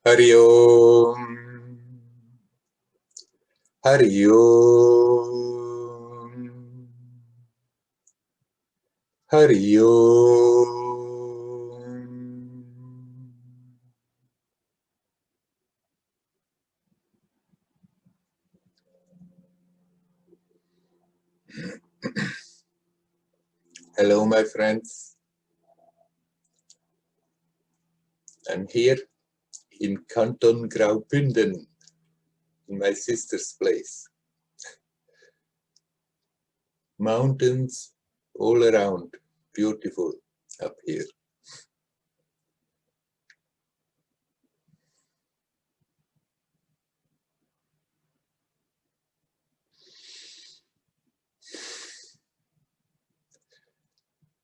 Hari Om. Hari Om. Hari Om. Hello, my friends. I'm here in Canton Graubünden, in my sister's place. Mountains all around, beautiful up here.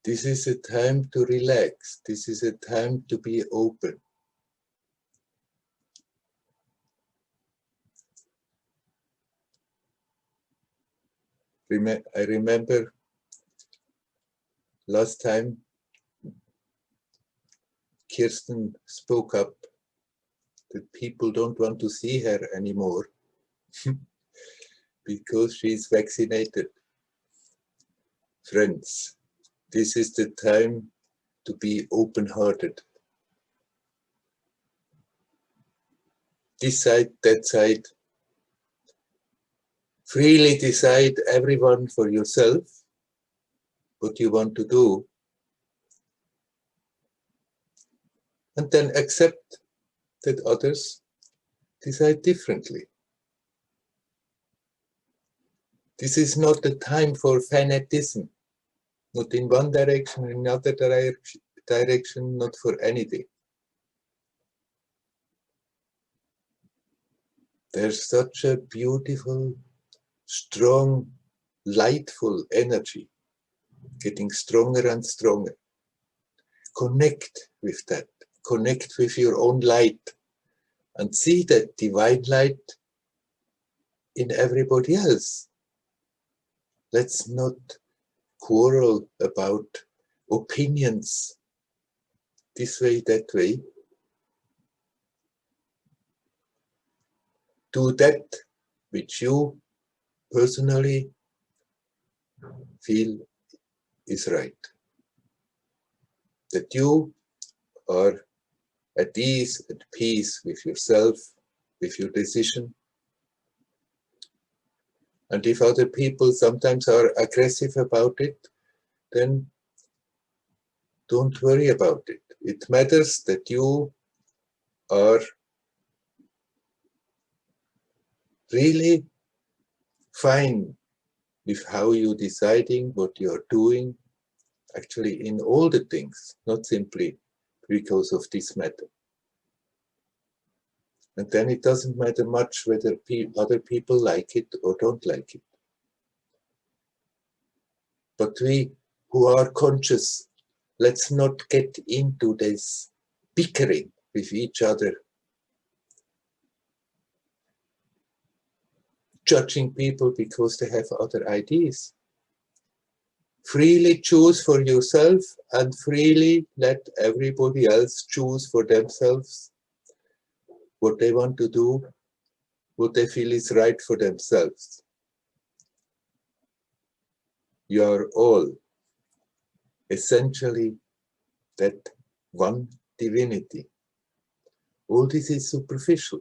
This is a time to relax. This is a time to be open. I remember last time Kirsten spoke up that people don't want to see her anymore because she's vaccinated. Friends, this is the time to be open-hearted. This side, that side. Freely decide, everyone, for yourself what you want to do, and then accept that others decide differently. This is not the time for fanatism, not in one direction, in another direction, not for anything. There's such a beautiful, strong, lightful energy, getting stronger and stronger. Connect with that. Connect with your own light and see that divine light in everybody else. Let's not quarrel about opinions this way, that way. Do that which you personally feel is right. That you are at ease, at peace with yourself, with your decision. And if other people sometimes are aggressive about it, then don't worry about it. It matters that you are really fine with how you're deciding, what you're doing, actually in all the things, not simply because of this matter. And then it doesn't matter much whether other people like it or don't like it. But we who are conscious, let's not get into this bickering with each other, judging people because they have other ideas. Freely choose for yourself and freely let everybody else choose for themselves what they want to do, what they feel is right for themselves. You are all essentially that one divinity. All this is superficial.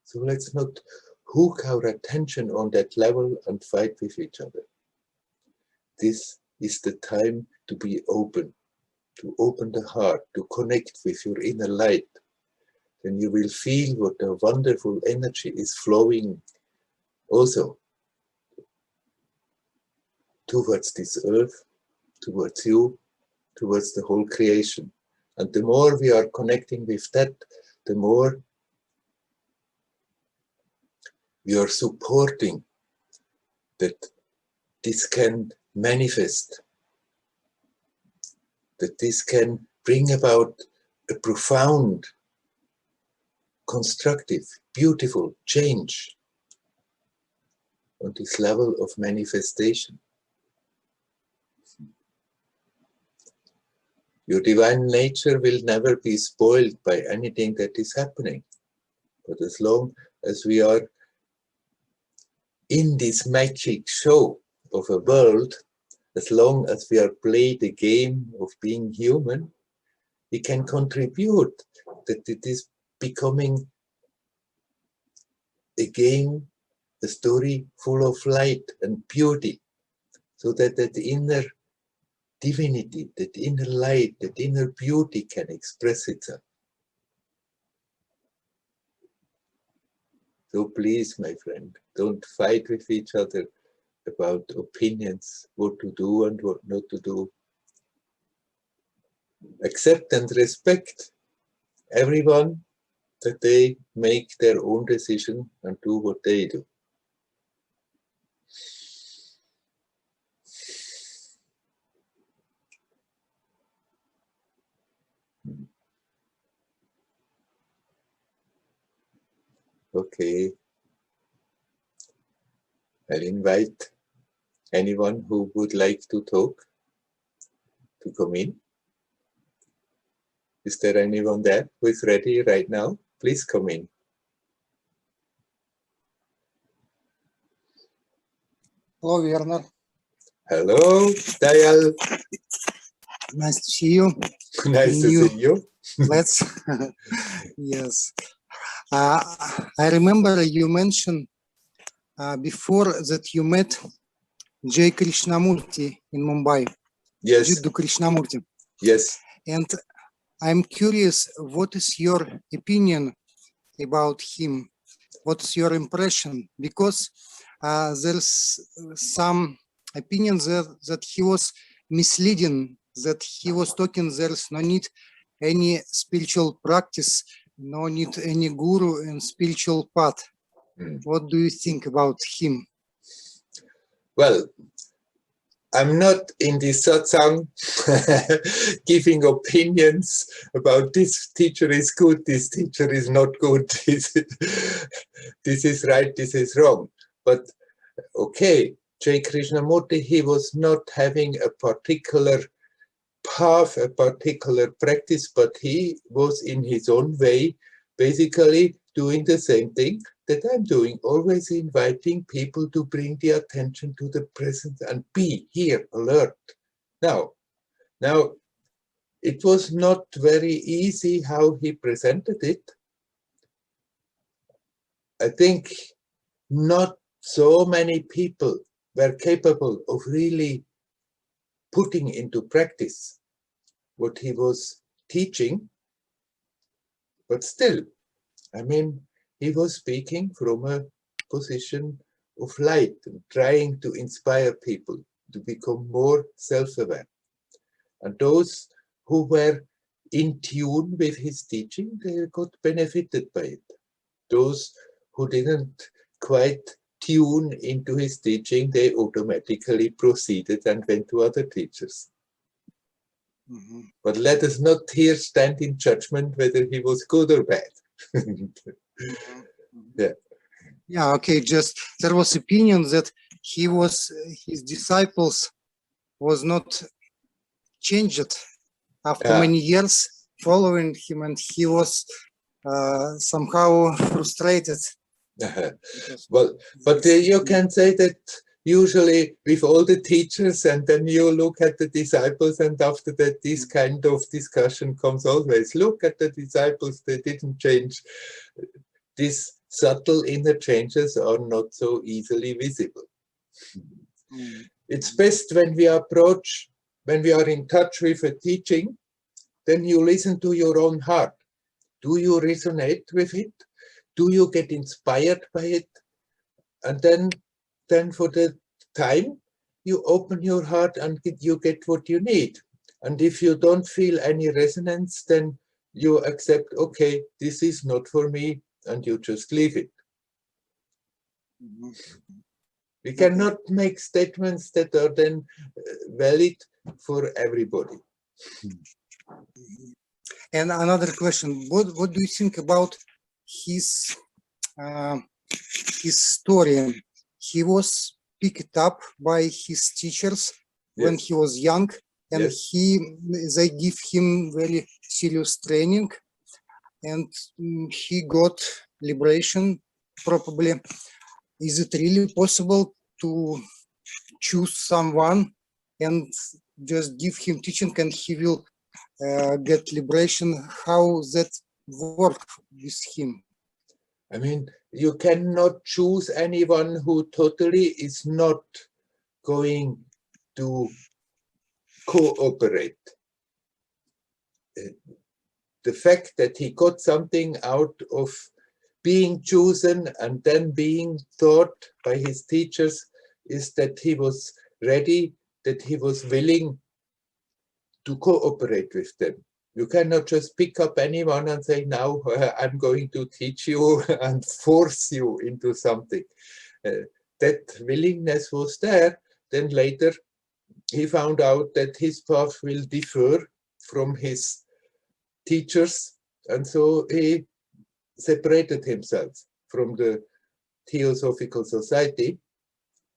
So let's not hook our attention on that level and fight with each other. This is the time to be open, to open the heart, to connect with your inner light. Then you will feel what a wonderful energy is flowing also towards this earth, towards you, towards the whole creation. And the more we are connecting with that, the more we are supporting that this can manifest, that this can bring about a profound, constructive, beautiful change on this level of manifestation. Your divine nature will never be spoiled by anything that is happening. But as long as we are in this magic show of a world, as long as we are playing the game of being human, we can contribute that it is becoming a game, a story full of light and beauty, so that that inner divinity, that inner light, that inner beauty can express itself. So please, my friend, don't fight with each other about opinions, what to do and what not to do. Accept and respect everyone, that they make their own decision and do what they do. Okay, I'll invite anyone who would like to talk to come in. Is there anyone there who is ready right now? Please come in. Hello, Werner. Hello, Dayal. Nice to see you. Nice to see you. Let's. Yes. I remember you mentioned before that you met Jai Krishnamurti in Mumbai. Yes. Jiddu Krishnamurti. Yes. And I'm curious, what is your opinion about him? What is your impression? Because there's some opinions that he was misleading, that he was talking there's no need any spiritual practice, no need any guru and spiritual path. What do you think about him? Well, I'm not in the satsang giving opinions about this teacher is good, this teacher is not good, this is right, this is wrong. But okay, Jai Krishnamurti, he was not having a particular path, a particular practice, but he was in his own way, basically doing the same thing that I'm doing, always inviting people to bring the attention to the present and be here, alert. Now, it was not very easy how he presented it. I think not so many people were capable of really putting into practice what he was teaching, but still, I mean, he was speaking from a position of light and trying to inspire people to become more self-aware. And those who were in tune with his teaching, they got benefited by it. Those who didn't quite tune into his teaching, they automatically proceeded and went to other teachers. Mm-hmm. But let us not here stand in judgment whether he was good or bad. Yeah, okay, just there was opinion that his disciples was not changed after many years following him, and he was somehow frustrated. Well, but you can say that usually with all the teachers, and then you look at the disciples, and after that this kind of discussion comes always. Look at the disciples, they didn't change. These subtle inner changes are not so easily visible. It's best when we approach, when we are in touch with a teaching, then you listen to your own heart. Do you resonate with it? Do you get inspired by it? And then for the time, you open your heart and you get what you need. And if you don't feel any resonance, then you accept, okay, this is not for me, and you just leave it. We cannot make statements that are then valid for everybody. And another question, what do you think about his story? He was picked up by his teachers when he was young, and they give him very serious training, and he got liberation, probably. Is it really possible to choose someone and just give him teaching and he will get liberation? How that work with him? I mean, you cannot choose anyone who totally is not going to cooperate. The fact that he got something out of being chosen and then being taught by his teachers is that he was ready, that he was willing to cooperate with them. You cannot just pick up anyone and say, now I'm going to teach you and force you into something. That willingness was there. Then later he found out that his path will differ from his teachers, and so he separated himself from the Theosophical Society,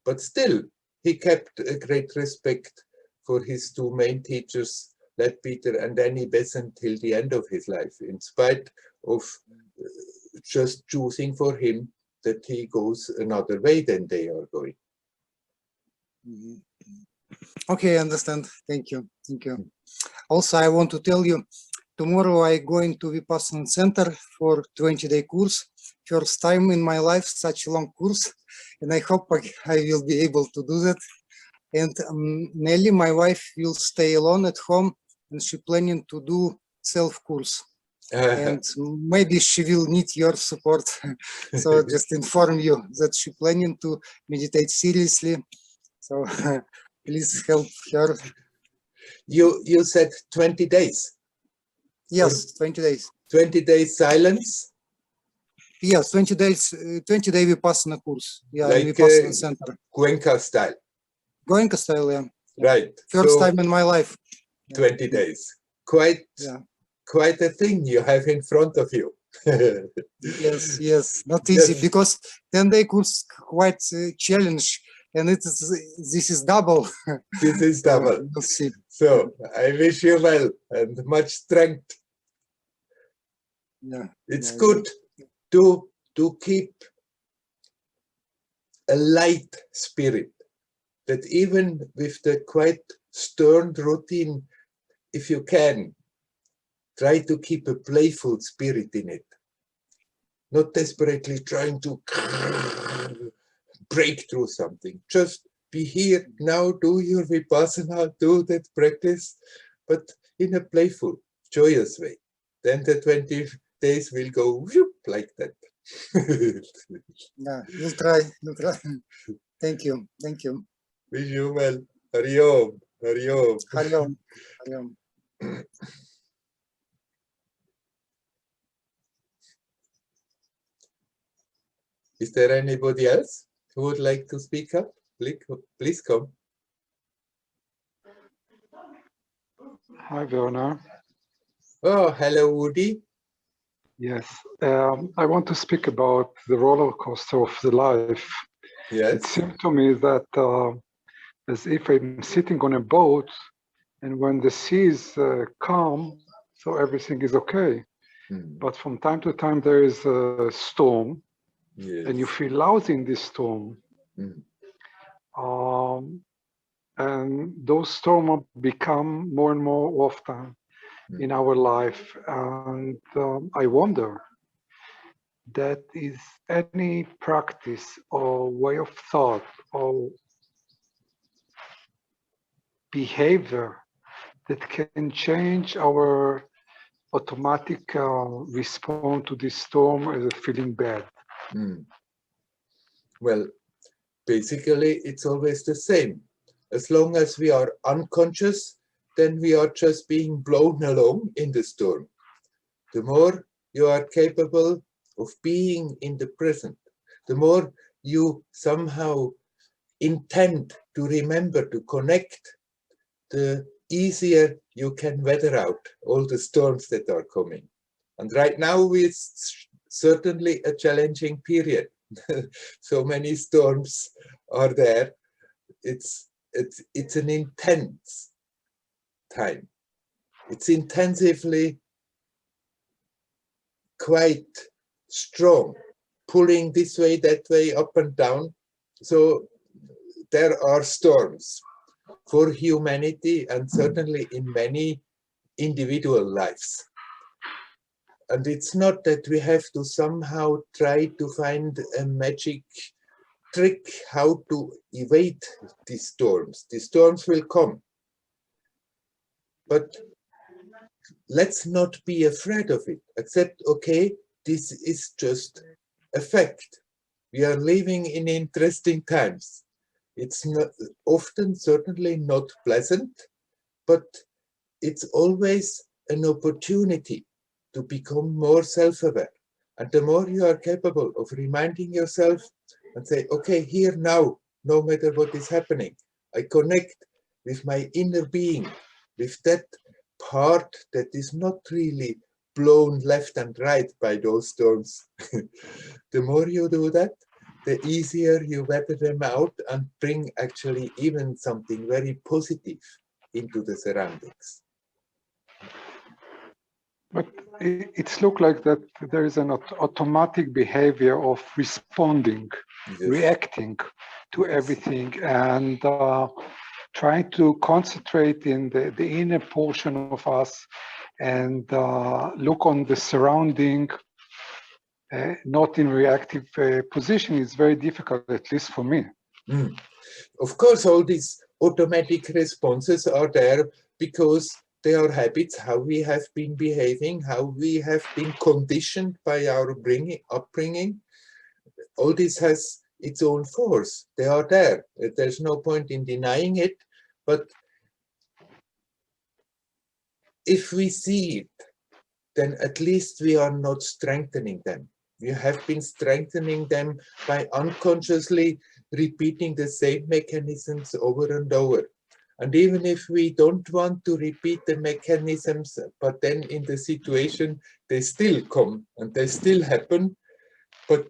but still he kept a great respect for his two main teachers, Leadbeater and Danny Besant, till the end of his life, in spite of just choosing for him that he goes another way than they are going. Okay, I understand. Thank you. Thank you. Also, I want to tell you, tomorrow I going to Vipassana Center for 20-day course. First time in my life, such a long course, and I hope I will be able to do that. And Nelly, my wife, will stay alone at home, and she planning to do self-course. And maybe she will need your support. So just inform you that she planning to meditate seriously. So please help her. You said 20 days. Yes, 20 days. 20 days silence? Yes, 20 days, 20-day Vipassana course. Yeah, like in Vipassana Center. Cuenca style. Cuenca style, yeah. Right. First so time in my life. 20 days. Quite a thing you have in front of you. Yes, yes, not easy, Yes. because 10-day course quite challenge, and this is double. This is double. We'll see. So I wish you well and much strength. Yeah, it's yeah, good to keep a light spirit, that even with the quite stern routine, if you can, try to keep a playful spirit in it. Not desperately trying to break through something. Just be here now, do your Vipassana, do that practice, but in a playful, joyous way. Then the 20 days will go whoop, like that. Yeah, we'll try. Thank you. Thank you. Wish you well. Hari Om. Hari Om. Hari Om. Hari Om. Is there anybody else who would like to speak up? Please come. Hi, Werner. Oh, hello, Woody. Yes, I want to speak about the roller coaster of the life. Yes. It seemed to me that as if I'm sitting on a boat, and when the sea is calm, so everything is okay. But from time to time there is a storm, yes. and you feel lousy in this storm. And those storms become more and more often in our life. And I wonder, that is any practice or way of thought or behavior that can change our automatic response to this storm as a feeling bad? Well, basically, it's always the same. As long as we are unconscious, then we are just being blown along in the storm. The more you are capable of being in the present, the more you somehow intend to remember to connect, the easier you can weather out all the storms that are coming. And right now it's certainly a challenging period. So many storms are there. It's an intense time. It's intensively quite strong, pulling this way, that way, up and down. So there are storms for humanity and certainly in many individual lives. And it's not that we have to somehow try to find a magic trick how to evade these storms. The storms will come. But let's not be afraid of it, except, okay, this is just a fact. We are living in interesting times. It's not often, certainly not pleasant, but it's always an opportunity to become more self-aware. And the more you are capable of reminding yourself and say, okay, here now, no matter what is happening, I connect with my inner being, with that part that is not really blown left and right by those storms. The more you do that, the easier you weather them out and bring actually even something very positive into the surroundings. But it's look like that there is an automatic behavior of responding, Yes. reacting to everything, and trying to concentrate in the inner portion of us and look on the surrounding, not in reactive position is very difficult, at least for me. Of course, all these automatic responses are there because they are habits, how we have been behaving, how we have been conditioned by our upbringing. All this has its own force. They are there. There's no point in denying it. But if we see it, then at least we are not strengthening them. We have been strengthening them by unconsciously repeating the same mechanisms over and over. And even if we don't want to repeat the mechanisms, but then in the situation, they still come and they still happen, but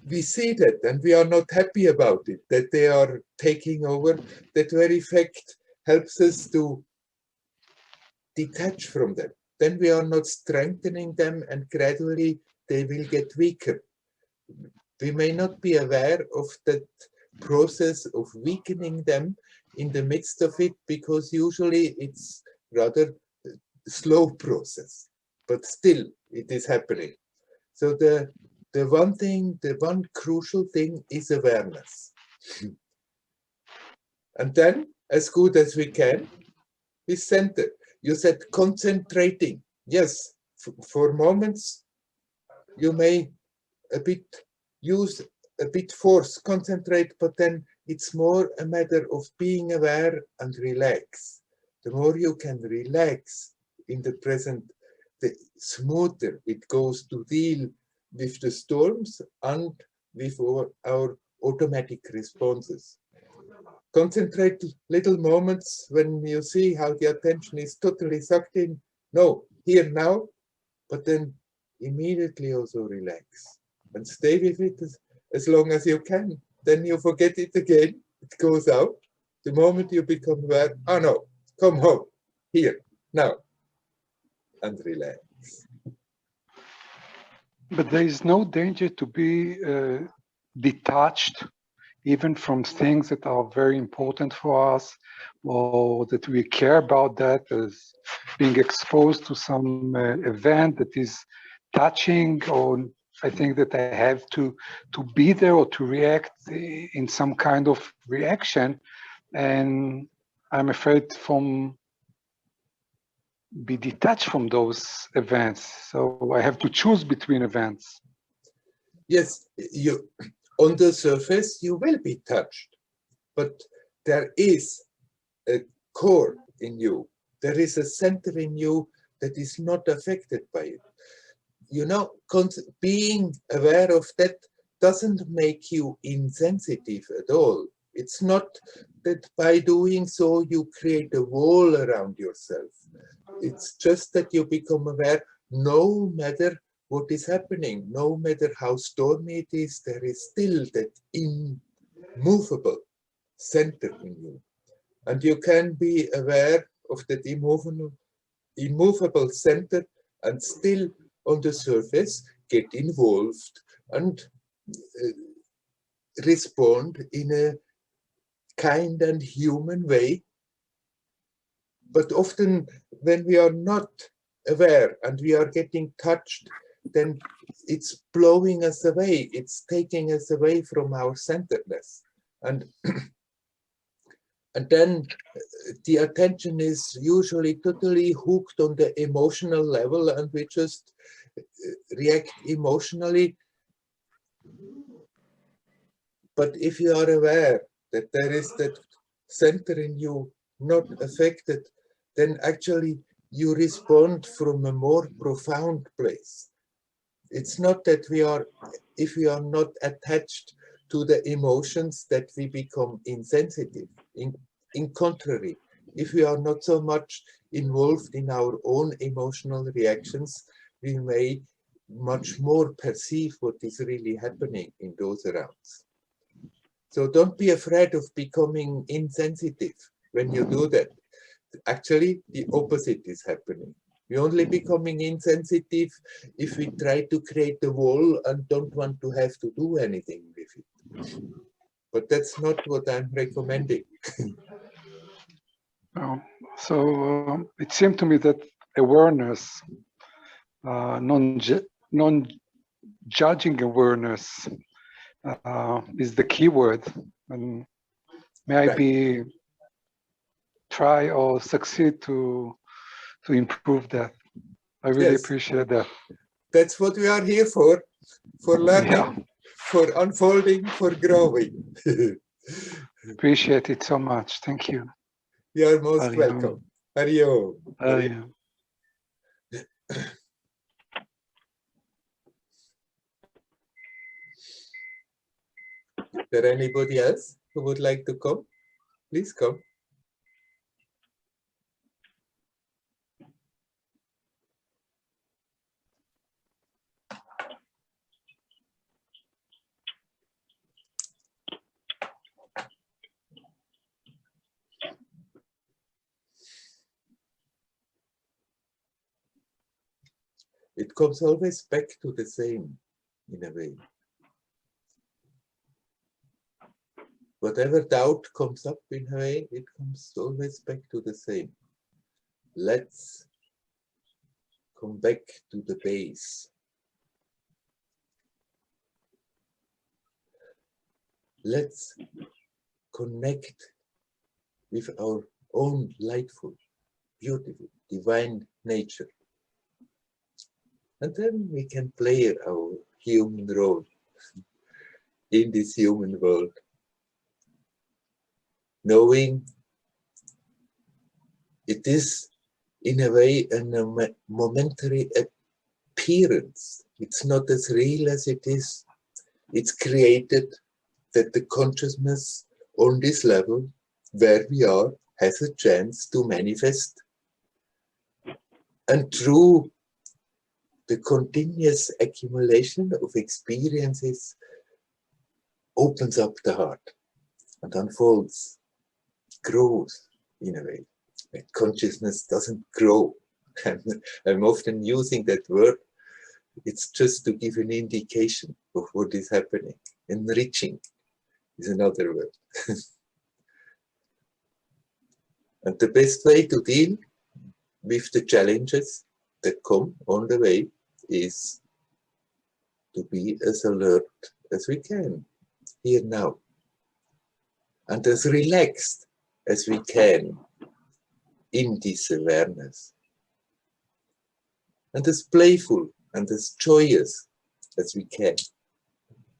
we see that and we are not happy about it, that they are taking over. That very fact helps us to detach from them. Then we are not strengthening them and gradually they will get weaker. We may not be aware of that process of weakening them in the midst of it, because usually it's rather a slow process, but still it is happening. So the one crucial thing is awareness. And then, as good as we can, we center. You said concentrating. Yes, for moments you may use a bit force, concentrate, but then it's more a matter of being aware and relax. The more you can relax in the present, the smoother it goes to deal with the storms and with our automatic responses. Concentrate little moments when you see how the attention is totally sucked in. No, here now, but then immediately also relax and stay with it as long as you can. Then you forget it again, it goes out. The moment you become aware, oh no, come home, here, now, and relax. But there is no danger to be detached even from things that are very important for us, or that we care about, that as being exposed to some event that is touching, or I think that I have to be there or to react in some kind of reaction, and I'm afraid from be detached from those events. So I have to choose between events. Yes, on the surface you will be touched, but there is a core in you. There is a center in you that is not affected by it. You know, being aware of that doesn't make you insensitive at all. It's not that by doing so you create a wall around yourself. It's just that you become aware no matter what is happening, no matter how stormy it is, there is still that immovable center in you. And you can be aware of that immovable center, and still on the surface get involved and respond in a kind and human way. But often when we are not aware and we are getting touched, then it's blowing us away. It's taking us away from our centeredness. And then the attention is usually totally hooked on the emotional level, and we just react emotionally. But if you are aware that there is that center in you not affected, then actually you respond from a more profound place. It's not that if we are not attached to the emotions, that we become insensitive. In contrary, if we are not so much involved in our own emotional reactions, we may much more perceive what is really happening in those around us. So don't be afraid of becoming insensitive when you do that. Actually, the opposite is happening. We're only becoming insensitive if we try to create a wall and don't want to have to do anything with it. But that's not what I'm recommending. So it seemed to me that awareness, non-judging awareness, is the key word. And maybe try or succeed to improve that. I really appreciate that. That's what we are here for learning, for unfolding, for growing. Appreciate it so much. Thank you. You are most welcome. Hariyo. Hariyo. Is there anybody else who would like to come? Please come. It comes always back to the same, in a way. Whatever doubt comes up in a way, it comes always back to the same. Let's come back to the base. Let's connect with our own lightful, beautiful, divine nature. And then we can play our human role in this human world. Knowing it is, in a way, a momentary appearance. It's not as real as it is. It's created that the consciousness on this level, where we are, has a chance to manifest. And through the continuous accumulation of experiences opens up the heart and unfolds, grows in a way. Consciousness doesn't grow. I'm often using that word. It's just to give an indication of what is happening. Enriching is another word. And the best way to deal with the challenges that come on the way is to be as alert as we can, here now, and as relaxed as we can in this awareness, and as playful and as joyous as we can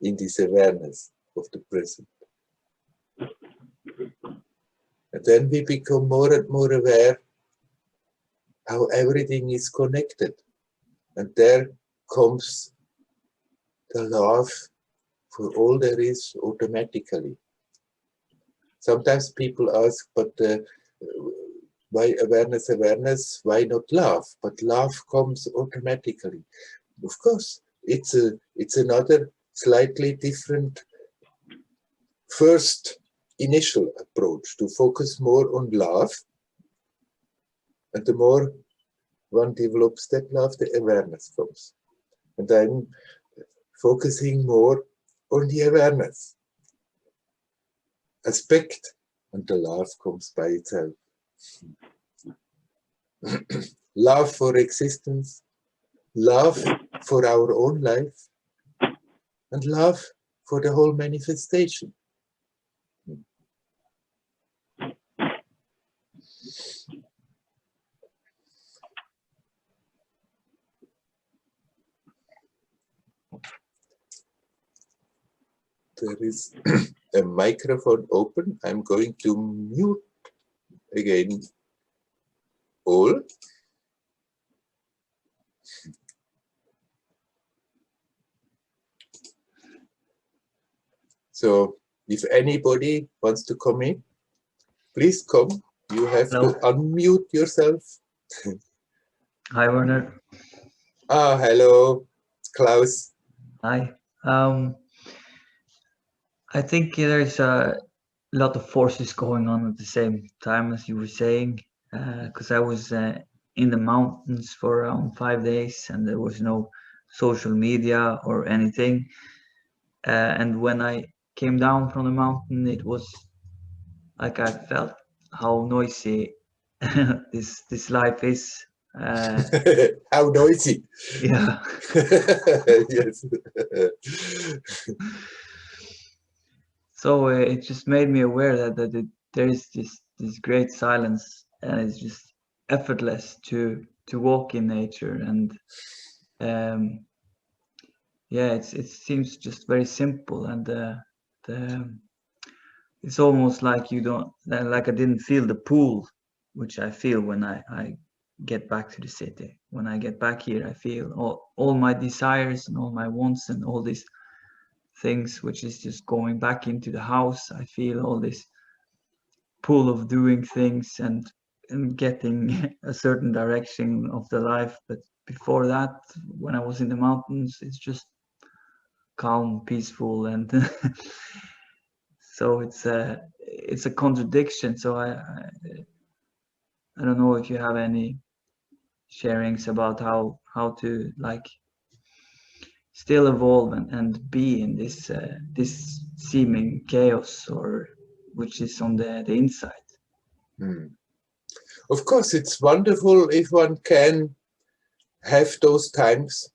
in this awareness of the present. And then we become more and more aware how everything is connected. And there comes the love for all there is automatically. Sometimes people ask, but why awareness, awareness, why not love? But love comes automatically. Of course, it's another slightly different first initial approach, to focus more on love. And the more one develops that love, the awareness comes. And I'm focusing more on the awareness aspect, and the love comes by itself. Love for existence, love for our own life, and love for the whole manifestation. There is a microphone open. I'm going to mute again all. So if anybody wants to come in, please come. You have Hello. to unmute yourself. Hi, Werner. Ah, hello, Klaus. Hi. I think there's a lot of forces going on at the same time, as you were saying, because I was in the mountains for around 5 days and there was no social media or anything. And when I came down from the mountain, it was like I felt how noisy this life is. How noisy. Yeah. Yes. So it just made me aware that there is this great silence, and it's just effortless to walk in nature, and yeah, it seems just very simple, and it's almost like you don't like I didn't feel the pull, which I feel when I get back to the city. When I get back here, I feel all my desires and all my wants and all these things, which is just going back into the house. I feel all this pull of doing things and getting a certain direction of the life. But before that, when I was in the mountains, it's just calm, peaceful, and so it's a contradiction. So I don't know if you have any sharings about how to like still evolve and be in this this seeming chaos, or which is on the inside. Of course, it's wonderful if one can have those times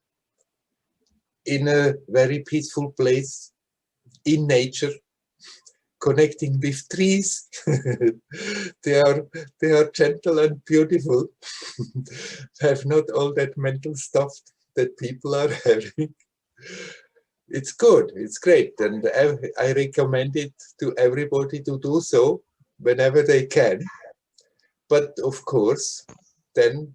in a very peaceful place, in nature, connecting with trees. they are gentle and beautiful. Have not all that mental stuff that people are having. It's good, it's great, and I recommend it to everybody to do so whenever they can. But of course, then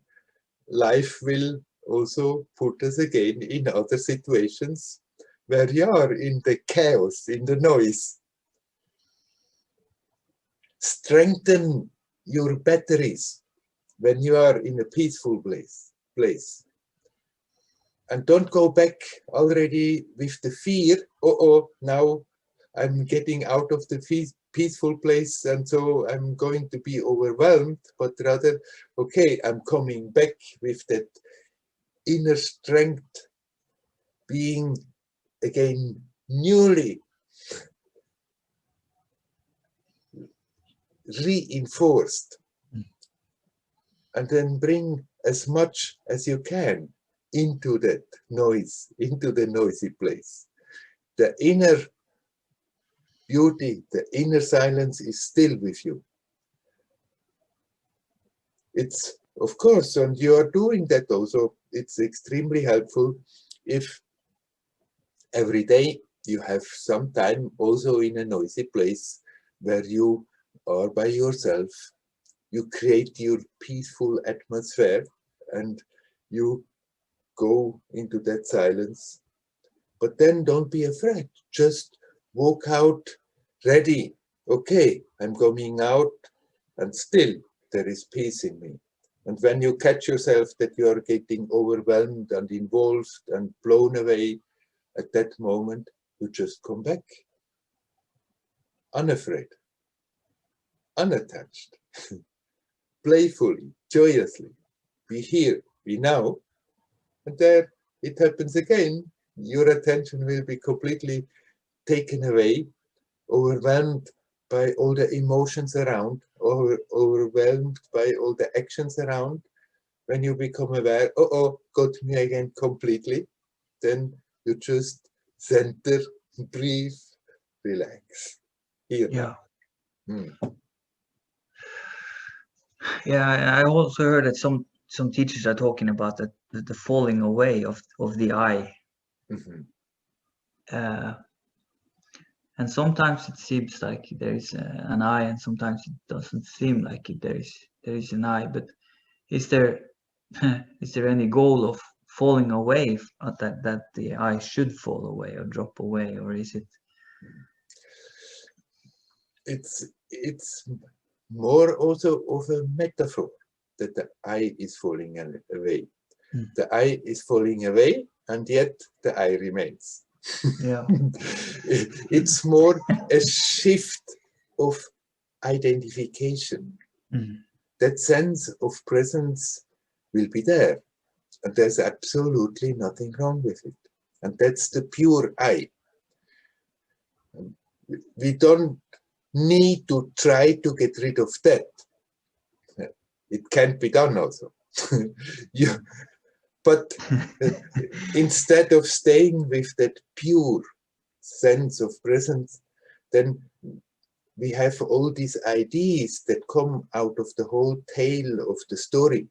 life will also put us again in other situations where you are in the chaos, in the noise. Strengthen your batteries when you are in a peaceful place. And don't go back already with the fear, now I'm getting out of the peaceful place and so I'm going to be overwhelmed, but rather, okay, I'm coming back with that inner strength, being again newly reinforced, and then bring as much as you can into that noise, into the noisy place. The inner beauty, the inner silence is still with you. It's, of course, and you are doing that also, it's extremely helpful if every day you have some time also in a noisy place where you are by yourself. You create your peaceful atmosphere and you go into that silence. But then don't be afraid. Just walk out ready. Okay, I'm going out and still there is peace in me. And when you catch yourself that you are getting overwhelmed and involved and blown away at that moment, you just come back. Unafraid, unattached, playfully, joyously. Be here, be now. And there it happens again. Your attention will be completely taken away, overwhelmed by all the emotions around, or overwhelmed by all the actions around. When you become aware, oh, got me again completely, then you just center, breathe, relax. Here Yeah. now. Yeah, I also heard that some teachers are talking about the falling away of the I. And sometimes it seems like there is an I, and sometimes it doesn't seem like there is an I. But is there is there any goal of falling away, that the I should fall away or drop away, or is it? It's more also of a metaphor that the I is falling away. The I is falling away, and yet the I remains. Yeah. It's more a shift of identification. That sense of presence will be there, and there's absolutely nothing wrong with it. And that's the pure I. We don't need to try to get rid of that. It can't be done also. But instead of staying with that pure sense of presence, then we have all these ideas that come out of the whole tale of the story,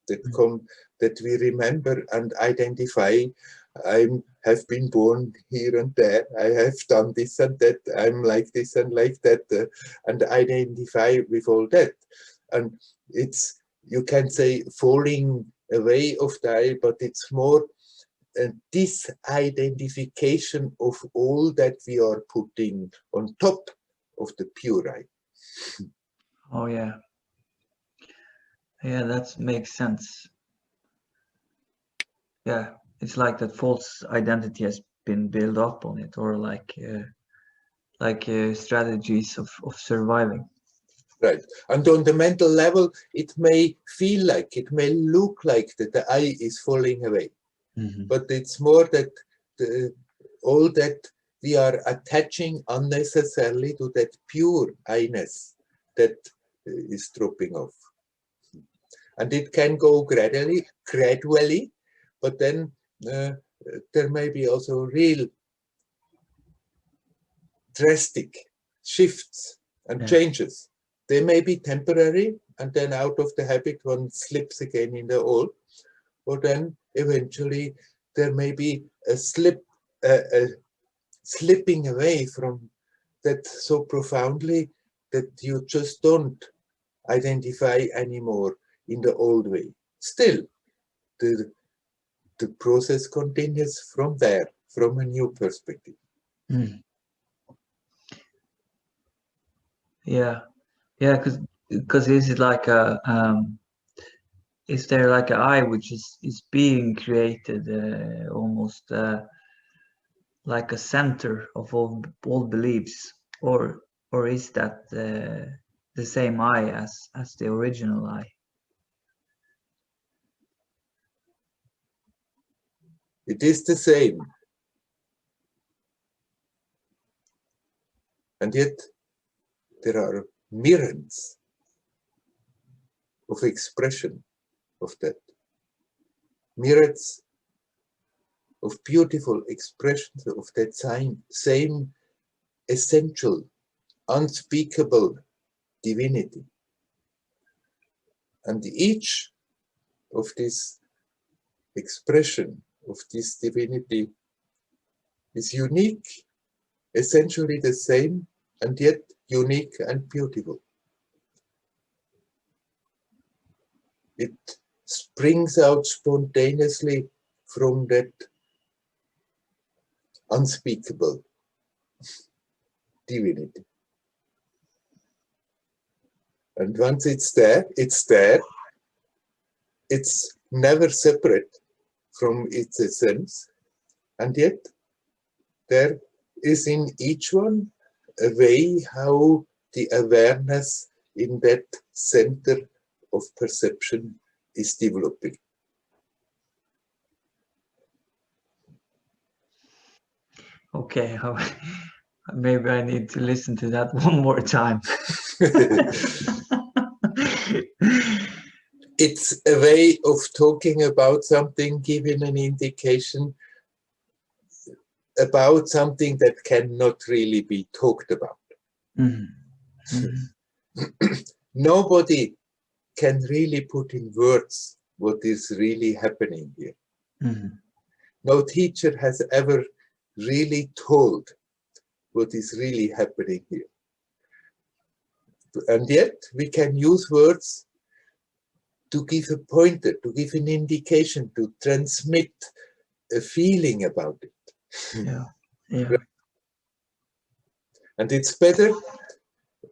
that we remember and identify. I have been born here and there, I have done this and that, I'm like this and like that, and identify with all that. And it's, you can say, falling away of the I, but it's more this identification of all that we are putting on top of the pure I. Oh yeah. Yeah, that makes sense. Yeah, it's like that false identity has been built up on it, or like strategies of surviving. Right. And on the mental level, it may feel like, it may look like that the I is falling away. But it's more that all that we are attaching unnecessarily to that pure I-ness that is dropping off. And it can go gradually, but then there may be also real drastic shifts and changes. They may be temporary, and then out of the habit one slips again in the old, or then eventually there may be a slipping away from that so profoundly that you just don't identify anymore in the old way. Still, the process continues from there, from a new perspective. Yeah, because is it like a is there like an I which is being created, almost like a center of all beliefs, or is that the same I as the original I? It is the same. And yet there are myriads of expression of that. Myriads of beautiful expressions of that same essential, unspeakable divinity. And each of this expression of this divinity is unique, essentially the same, and yet unique and beautiful. It springs out spontaneously from that unspeakable divinity. And once it's there, it's there. It's never separate from its essence. And yet, there is in each one a way how the awareness in that center of perception is developing. Okay, maybe I need to listen to that one more time. It's a way of talking about something, giving an indication about something that cannot really be talked about. Mhm. Mhm. Nobody can really put in words what is really happening here. Mhm. No teacher has ever really told what is really happening here. And yet we can use words to give a pointer, to give an indication, to transmit a feeling about it. Yeah. Yeah. And it's better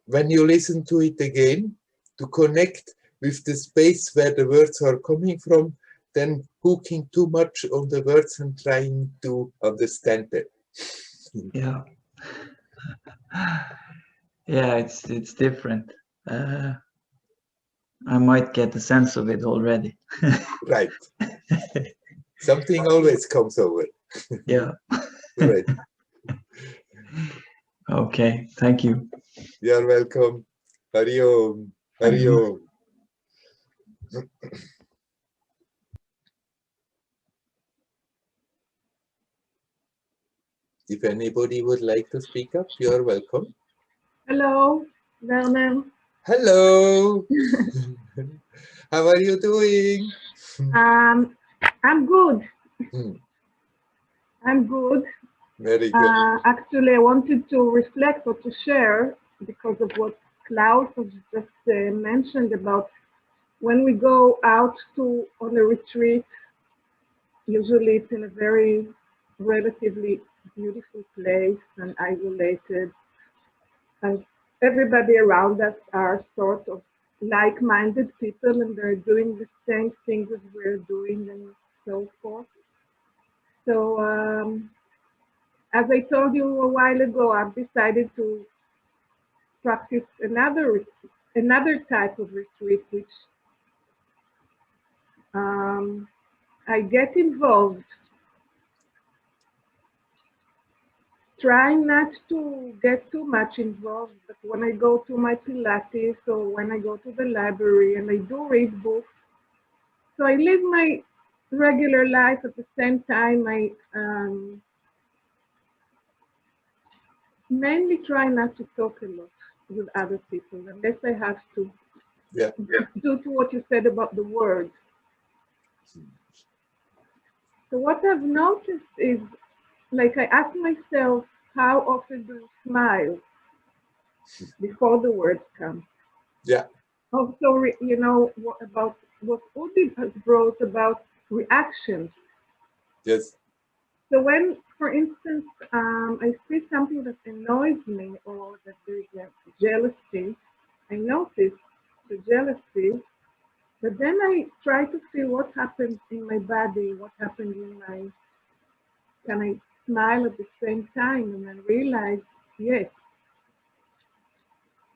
when you listen to it again to connect with the space where the words are coming from than hooking too much on the words and trying to understand them. Yeah. Yeah, it's different. I might get a sense of it already. Right. Something always comes over. Yeah. Right. Okay. Thank you. You're welcome. Hari Om. Hari Om. If anybody would like to speak up, you're welcome. Hello, Werner. Hello. How are you doing? I'm good. Hmm, I'm good. very good. Actually, I wanted to reflect or to share because of what Klaus has just mentioned about when we go out to on a retreat. Usually, it's in a very relatively beautiful place and isolated, and everybody around us are sort of like-minded people, and they're doing the same things as we're doing, and so forth. So, as I told you a while ago, I've decided to practice another type of retreat, which I get involved, trying not to get too much involved. But when I go to my Pilates or when I go to the library and I do read books, so I live my regular life at the same time. I mainly try not to talk a lot with other people unless I have to. Yeah. Due to what you said about the words. So what I've noticed is, like, I ask myself, how often do you smile before the words come? Yeah. Also, you know, about what Udi has brought about reactions. Yes. So when, for instance, I see something that annoys me or that there is a jealousy, I notice the jealousy, but then I try to see what happens in my body, what happens in my, can I smile at the same time? And I realize, yes,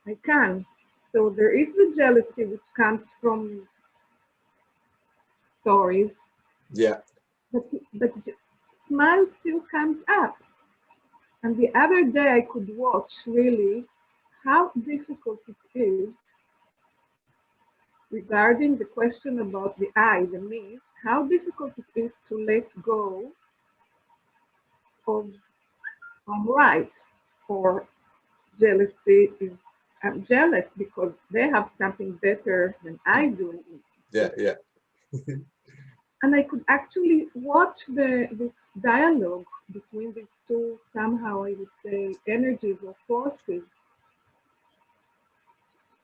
I can. So there is the jealousy which comes from stories, Yeah. but smile still comes up. And the other day I could watch really how difficult it is regarding the question about the I, the me, how difficult it is to let go of I'm right or jealousy is I'm jealous because they have something better than I do. Yeah. Yeah. And I could actually watch this dialogue between these two, somehow I would say, energies or forces.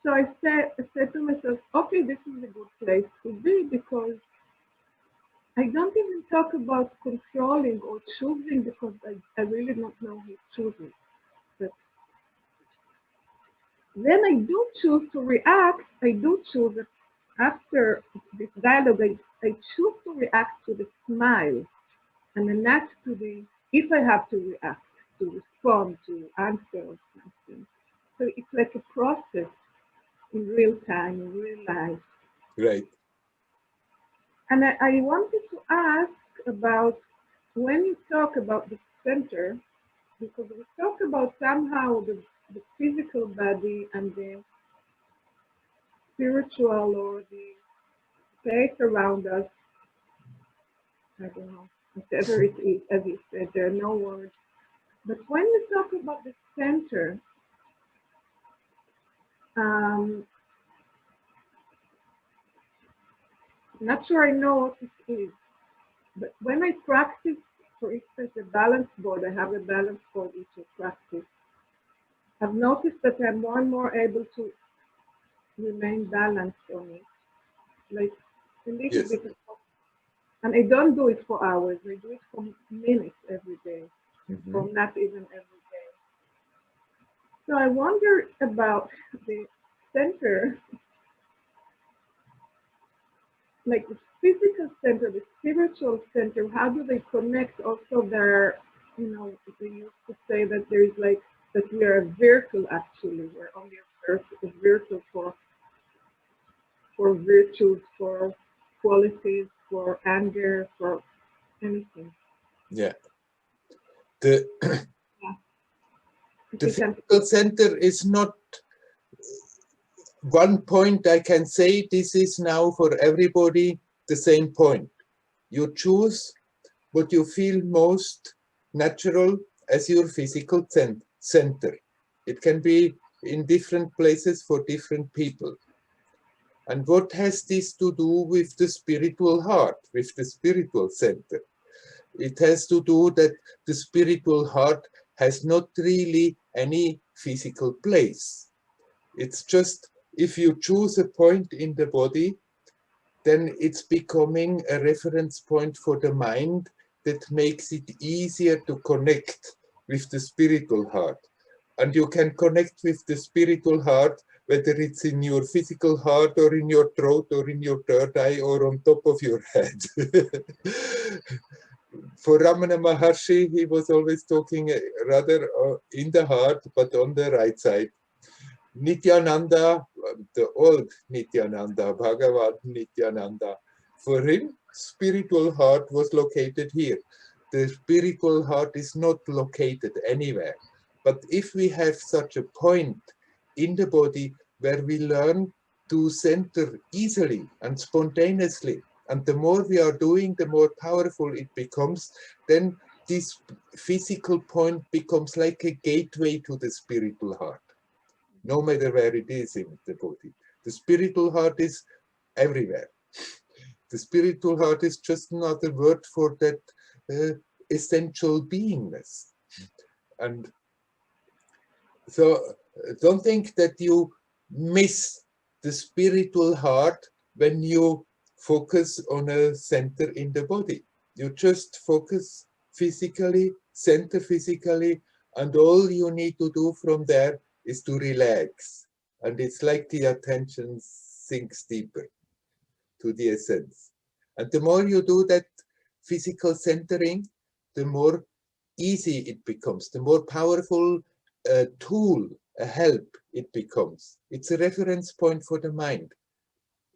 So I said to myself, okay, this is a good place to be because I don't even talk about controlling or choosing because I really don't know who's choosing. But when I do choose to react, I do choose that after this dialogue, I choose to react to the smile and not to the, if I have to react, to respond, to answer or something. So it's like a process in real time, in real life. Right. And I wanted to ask about when you talk about the center, somehow the physical body and the spiritual or the space around us, I don't know, whatever it is, as you said, there are no words. But when you talk about the center, not sure I know what it is, but when I practice, for instance, the balance board, I have a balance board which I practice. I've noticed that I'm more and more able to remain balanced on it, like a little Yes. bit. And I don't do it for hours. I do it for minutes every day, or not even every day. So I wonder about the center, like the physical center, the spiritual center. How do they connect? Also, there, you know, they used to say that there is like that we are a vehicle. Actually, we're only a vehicle for virtues, for qualities, for anger, for anything. Yeah. The If the you can- physical center is not one point I can say this is now for everybody the same point. You choose what you feel most natural as your physical center. It can be in different places for different people. And what has this to do with the spiritual heart, with the spiritual center? It has to do that the spiritual heart has not really any physical place. It's just if you choose a point in the body, then it's becoming a reference point for the mind that makes it easier to connect with the spiritual heart. And you can connect with the spiritual heart, whether it's in your physical heart or in your throat or in your third eye or on top of your head. For Ramana Maharshi, he was always talking rather in the heart, but on the right side. Nityananda, the old Nityananda, Bhagavan Nityananda, for him, spiritual heart was located here. The spiritual heart is not located anywhere. But if we have such a point in the body where we learn to center easily and spontaneously, and the more we are doing, the more powerful it becomes, then this physical point becomes like a gateway to the spiritual heart. No matter where it is in the body. The spiritual heart is everywhere. The spiritual heart is just another word for that essential beingness. And so don't think that you miss the spiritual heart when you focus on a center in the body. You just focus physically, center physically, and all you need to do from there is to relax. And it's like the attention sinks deeper to the essence. And the more you do that physical centering, the more easy it becomes, the more powerful a tool, a help it becomes. It's a reference point for the mind.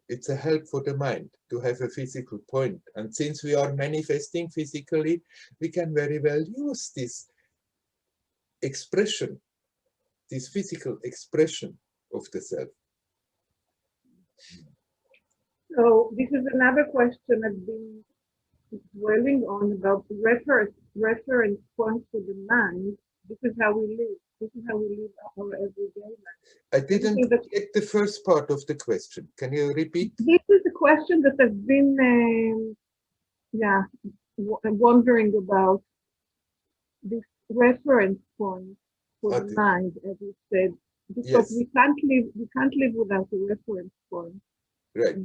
It's a help for the mind to have a physical point. And since we are manifesting physically, we can very well use this expression, this physical expression of the self. So this is another question I've been dwelling on about reference points to the mind. This is how we live. This is how we live our everyday life. I didn't get the first part of the question. Can you repeat? This is a question that I've been, wondering about. This reference point for the mind, as you said, because Yes. we can't live without a reference point. Right.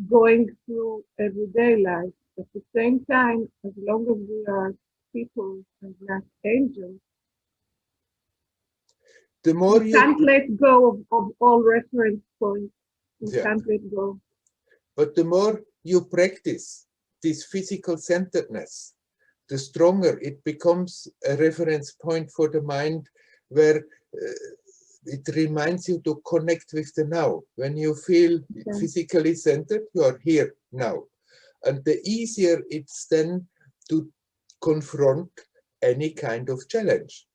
Going through everyday life. At the same time, as long as we are people and not angels, the more we can't let go of all reference points. We can't let go. But the more you practice this physical centeredness, the stronger it becomes a reference point for the mind where it reminds you to connect with the now. When you feel physically centered, you are here now. And the easier it's then to confront any kind of challenge.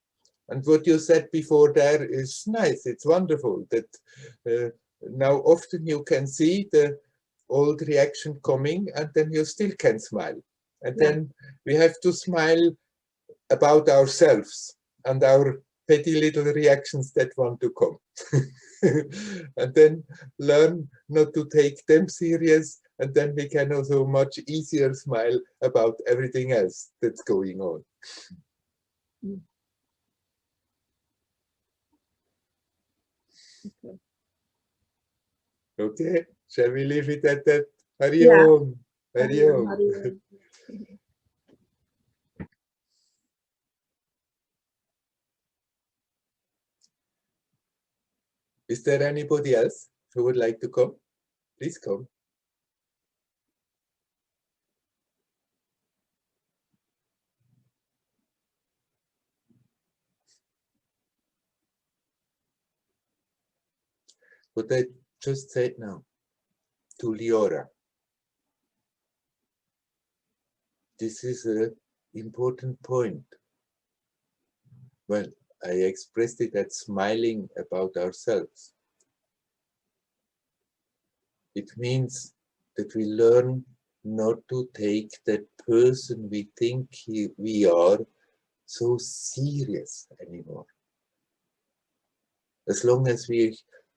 And what you said before there is nice. It's wonderful that now often you can see the old reaction coming, and then you still can smile. And then we have to smile about ourselves and our petty little reactions that want to come. And then learn not to take them serious, and then we can also much easier smile about everything else that's going on. Okay, shall we leave it at that? Hari Om. Hari Om. Is there anybody else who would like to come? Please come. What I just said now to Liora, this is an important point. Well, I expressed it as smiling about ourselves. It means that we learn not to take that person we think we are so serious anymore. As long as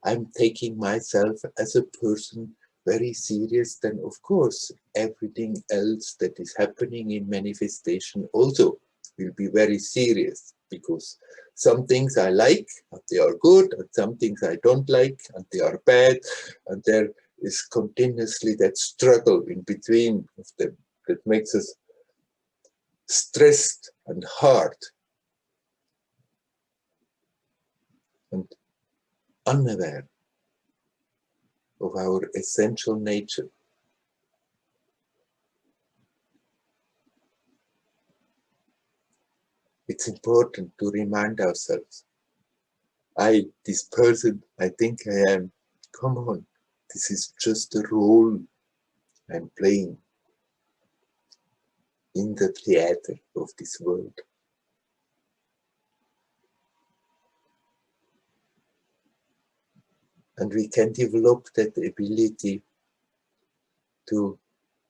I'm taking myself as a person very serious, then of course everything else that is happening in manifestation also will be very serious, because some things I like and they are good, and some things I don't like and they are bad, and there is continuously that struggle in between of them that makes us stressed and hard and unaware of our essential nature. It's important to remind ourselves, this person I think I am, come on, this is just a role I'm playing in the theater of this world. And we can develop that ability to,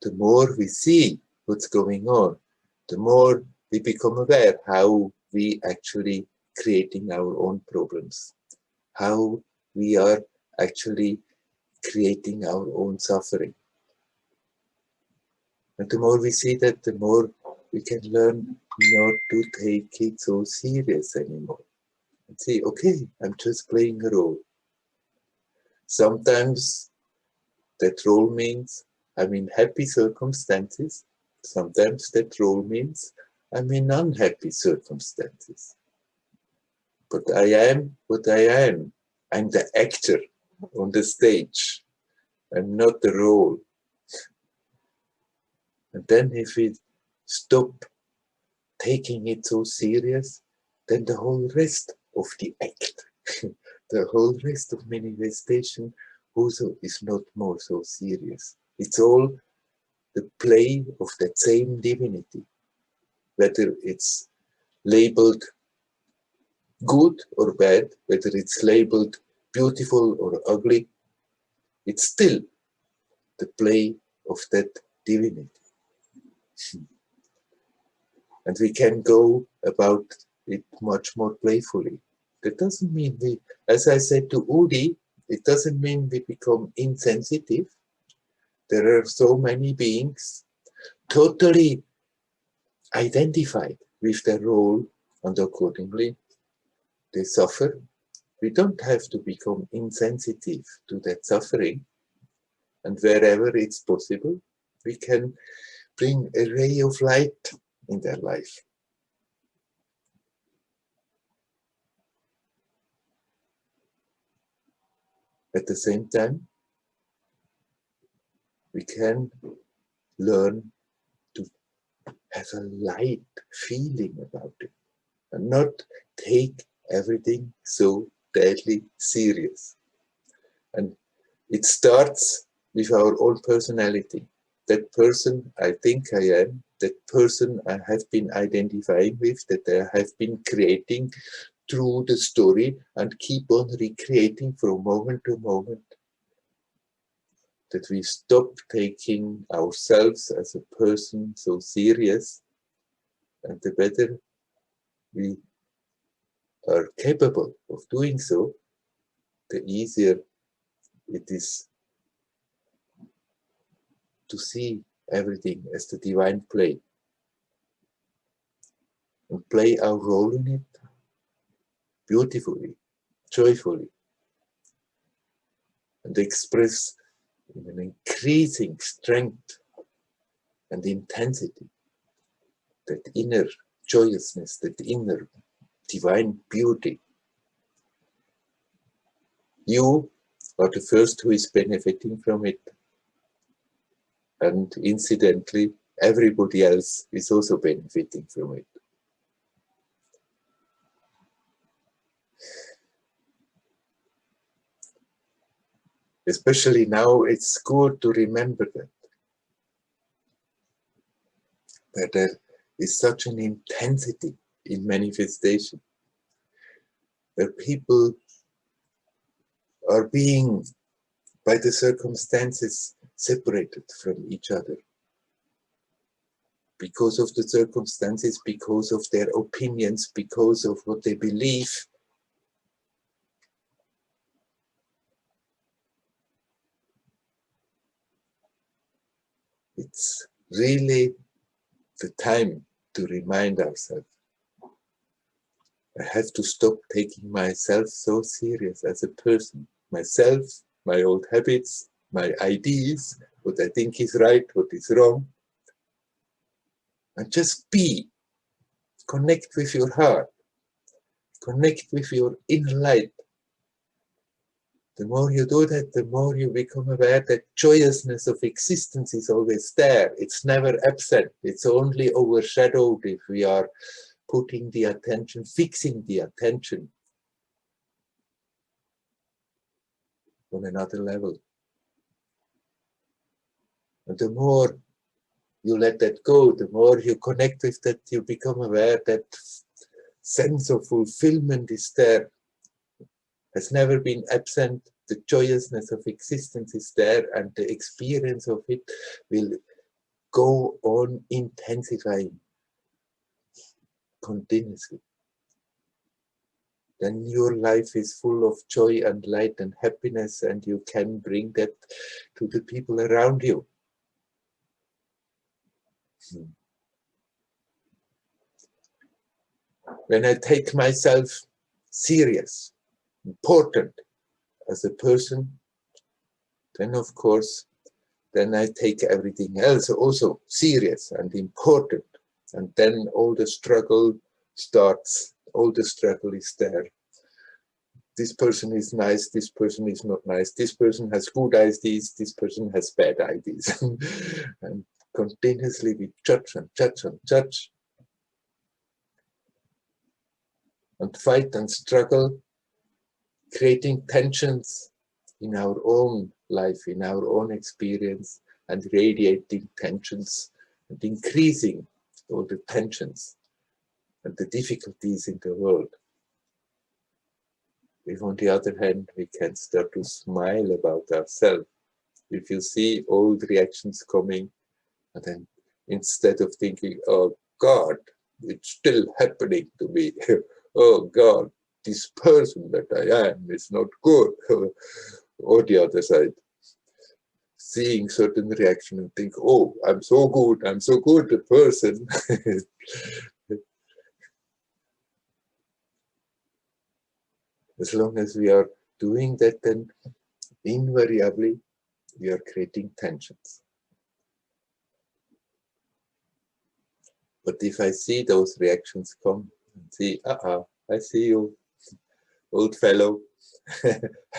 the more we see what's going on, the more we become aware how we actually creating our own problems, how we are actually creating our own suffering. And the more we see that, the more we can learn not to take it so serious anymore. And say, okay, I'm just playing a role. Sometimes that role means I'm in happy circumstances. Sometimes that role means I'm in unhappy circumstances. But I am what I am. I'm the actor on the stage. I'm not the role. And then if we stop taking it so serious, then the whole rest of the act, the whole rest of manifestation also is not more so serious. It's all the play of that same divinity, whether it's labeled good or bad, whether it's labeled beautiful or ugly, it's still the play of that divinity. And we can go about it much more playfully. That doesn't mean we, as I said to Udi, it doesn't mean we become insensitive. There are so many beings totally identified with their role, and accordingly they suffer. We don't have to become insensitive to that suffering. And wherever it's possible, we can bring a ray of light in their life. At the same time, we can learn to have a light feeling about it and not take everything so deadly serious. And it starts with our own personality. That person I think I am, that person I have been identifying with, that I have been creating through the story and keep on recreating from moment to moment. That we stop taking ourselves as a person so serious, and the better we are capable of doing so, the easier it is to see everything as the divine play and play our role in it beautifully, joyfully, and express in an increasing strength and intensity that inner joyousness, that inner divine beauty. You are the first who is benefiting from it, and incidentally, everybody else is also benefiting from it. Especially now, it's good to remember that there is such an intensity in manifestation, where people are being, by the circumstances, separated from each other. Because of the circumstances, because of their opinions, because of what they believe. It's really the time to remind ourselves. I have to stop taking myself so serious as a person. Myself, my old habits, my ideas, what I think is right, what is wrong. And just be. Connect with your heart. Connect with your inner light. The more you do that, the more you become aware that joyousness of existence is always there. It's never absent. It's only overshadowed if we are putting the attention, fixing the attention on another level. And the more you let that go, the more you connect with that, you become aware that sense of fulfillment is there, has never been absent. The joyousness of existence is there, and the experience of it will go on intensifying continuously. Then your life is full of joy and light and happiness, and you can bring that to the people around you. When I take myself serious, important as a person, then of course, then I take everything else also serious and important. And then all the struggle starts, all the struggle is there. This person is nice, this person is not nice, this person has good ideas, this person has bad ideas. And continuously we judge and judge and judge. And fight and struggle, creating tensions in our own life, in our own experience, and radiating tensions and increasing all the tensions and the difficulties in the world. If on the other hand, we can start to smile about ourselves, if you see old reactions coming, and then instead of thinking, oh God, it's still happening to me, oh God, this person that I am is not good, or the other side, seeing certain reaction and think, oh, I'm so good a person. As long as we are doing that, then invariably we are creating tensions. But if I see those reactions come and see, I see you, old fellow,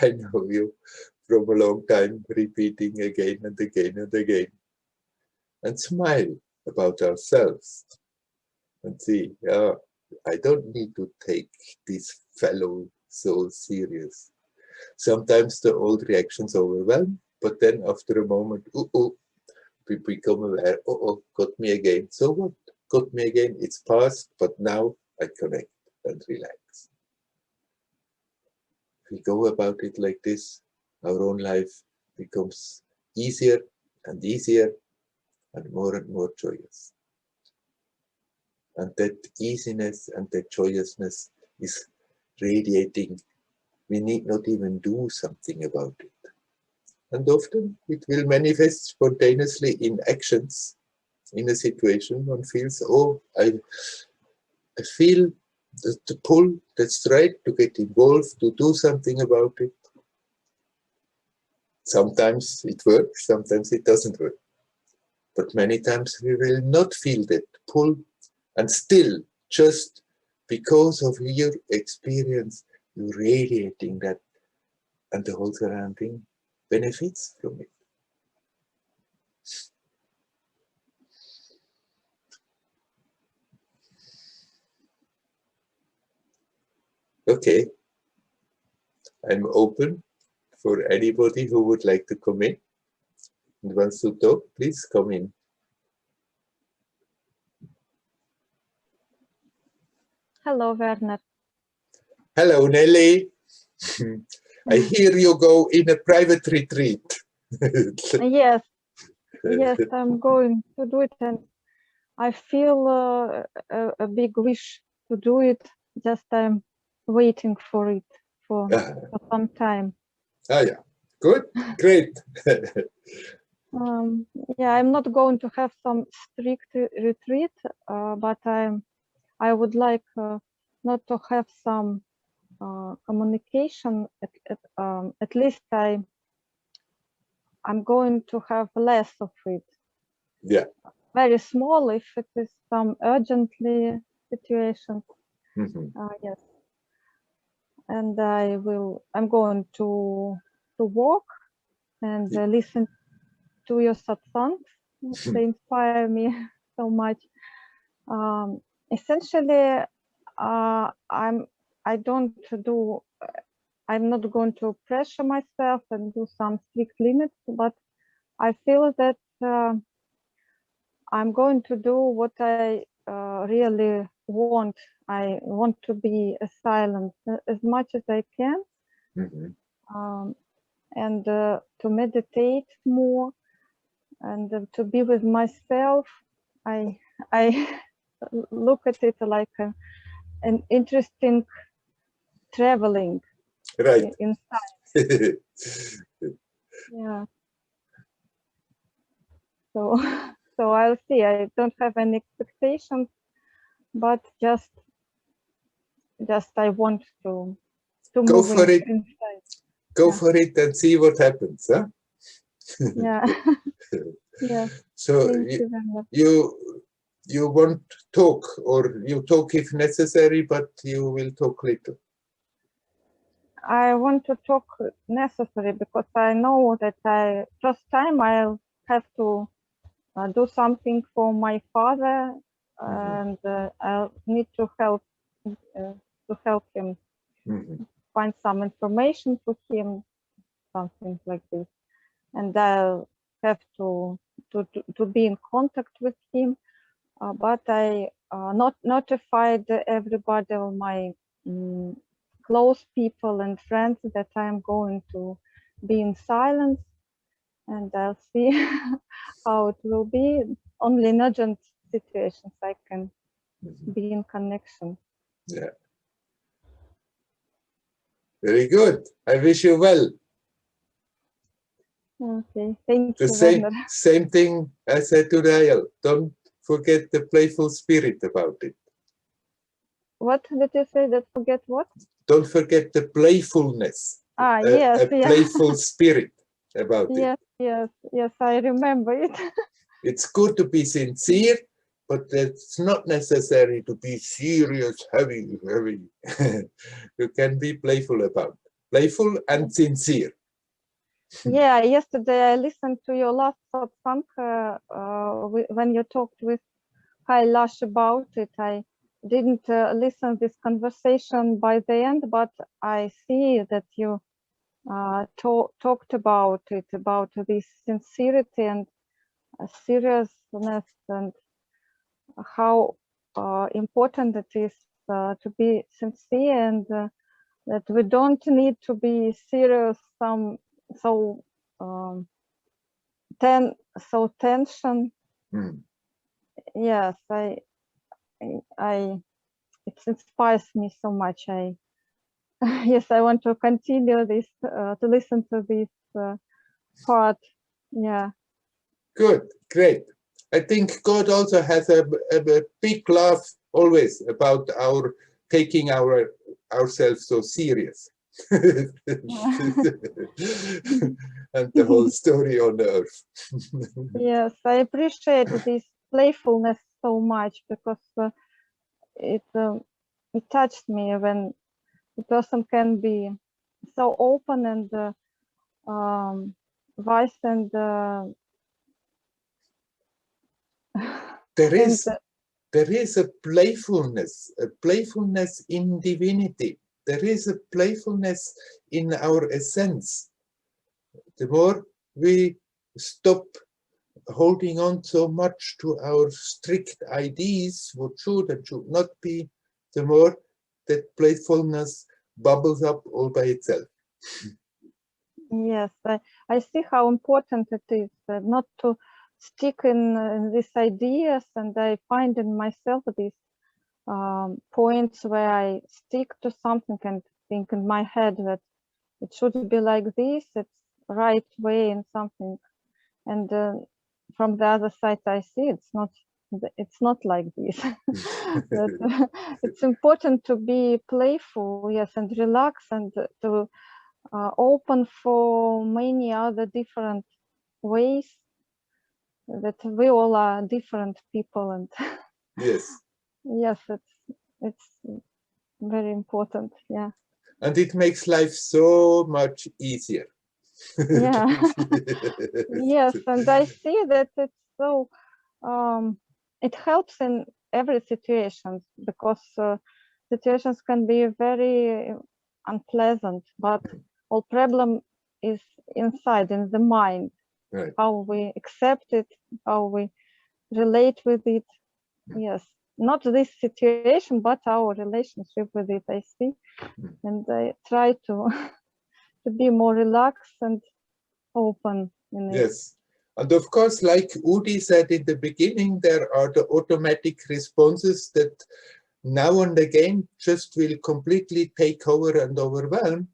I know you from a long time, repeating again and again and again, and smile about ourselves and see, I don't need to take this fellow so serious. Sometimes the old reactions overwhelm, but then after a moment, we become aware, got me again. So what? Got me again, it's past, but now I connect and relax. we go about it like this, our own life becomes easier and easier and more joyous. And that easiness and that joyousness is radiating. We need not even do something about it. And often it will manifest spontaneously in actions. In a situation, one feels, oh, I feel the pull, that's right, to get involved, to do something about it. Sometimes it works, sometimes it doesn't work. But many times we will not feel that pull, and still, just because of your experience, you're radiating that, and the whole surrounding benefits from it. Okay, I'm open for anybody who would like to come in and wants to talk. Please come in. Hello, Werner. Hello, Nelly. I hear you go in a private retreat. Yes, yes, I'm going to do it, and I feel a big wish to do it. Just I'm waiting for it for some time. Ah, yeah, good, great. Yeah, I'm not going to have some strict retreat, but I would like not to have some communication. At least I'm going to have less of it. Yeah. Very small if it is some urgently situation. Yes. And I'm going to walk and listen to your satsang. They inspire me so much. Essentially, I'm not going to pressure myself and do some strict limits, but I feel that I'm going to do what I really want. I want to be silent as much as I can, and to meditate more, and to be with myself. I look at it like an interesting traveling, right, inside. Yeah. So I'll see. I don't have any expectations, but just I want to go move for it. inside. Go for it and see what happens, huh? Yeah. Yeah. So you won't talk, or you talk if necessary, but you will talk later. I want to talk necessary because I know that first time I'll have to do something for my father, and I'll need to help him find some information for him, something like this, and I'll have to be in contact with him. But I not notified everybody of my close people and friends that I'm going to be in silence, and I'll see how it will be. Only in urgent situations I can be in connection. Yeah. Very good. I wish you well. Okay, thank you. Werner. Same thing I said to Rael. Don't forget the playful spirit about it. What did you say? That forget what? Don't forget the playfulness. Yes, a playful spirit about it. Yes, I remember it. It's good to be sincere, but it's not necessary to be serious, heavy. You can be playful about it. Playful and sincere. Yeah, yesterday I listened to your last satsang when you talked with Kailash about it. I didn't listen this conversation by the end, but I see that you talked about it, about this sincerity and seriousness, and how important it is to be sincere, and that we don't need to be serious, tension. Yes, it inspires me so much. Yes, I want to continue this, to listen to this part. Yeah. Good, great. I think God also has a big love always about our taking ourselves so serious. And the whole story on earth. Yes, I appreciate this playfulness so much, because it touched me when the person can be so open and wise and there is a playfulness in divinity. There is a playfulness in our essence. The more we stop holding on so much to our strict ideas, what should and should not be, the more that playfulness bubbles up all by itself. Yes, I see how important it is not to stick in these ideas, and I find in myself these points where I stick to something and think in my head that it should be like this, it's right way in something, and from the other side I see it's not like this. It's important to be playful, yes, and relax, and to open for many other different ways, that we all are different people, and yes, yes, it's very important. Yeah. And it makes life so much easier. Yeah. Yes, and I see that it's so it helps in every situation, because situations can be very unpleasant, but all problem is inside, in the mind. Right. How we accept it, how we relate with it. Yes, not this situation, but our relationship with it, I see. And I try to be more relaxed and open in it. Yes. And of course, like Udi said in the beginning, there are the automatic responses that now and again just will completely take over and overwhelm.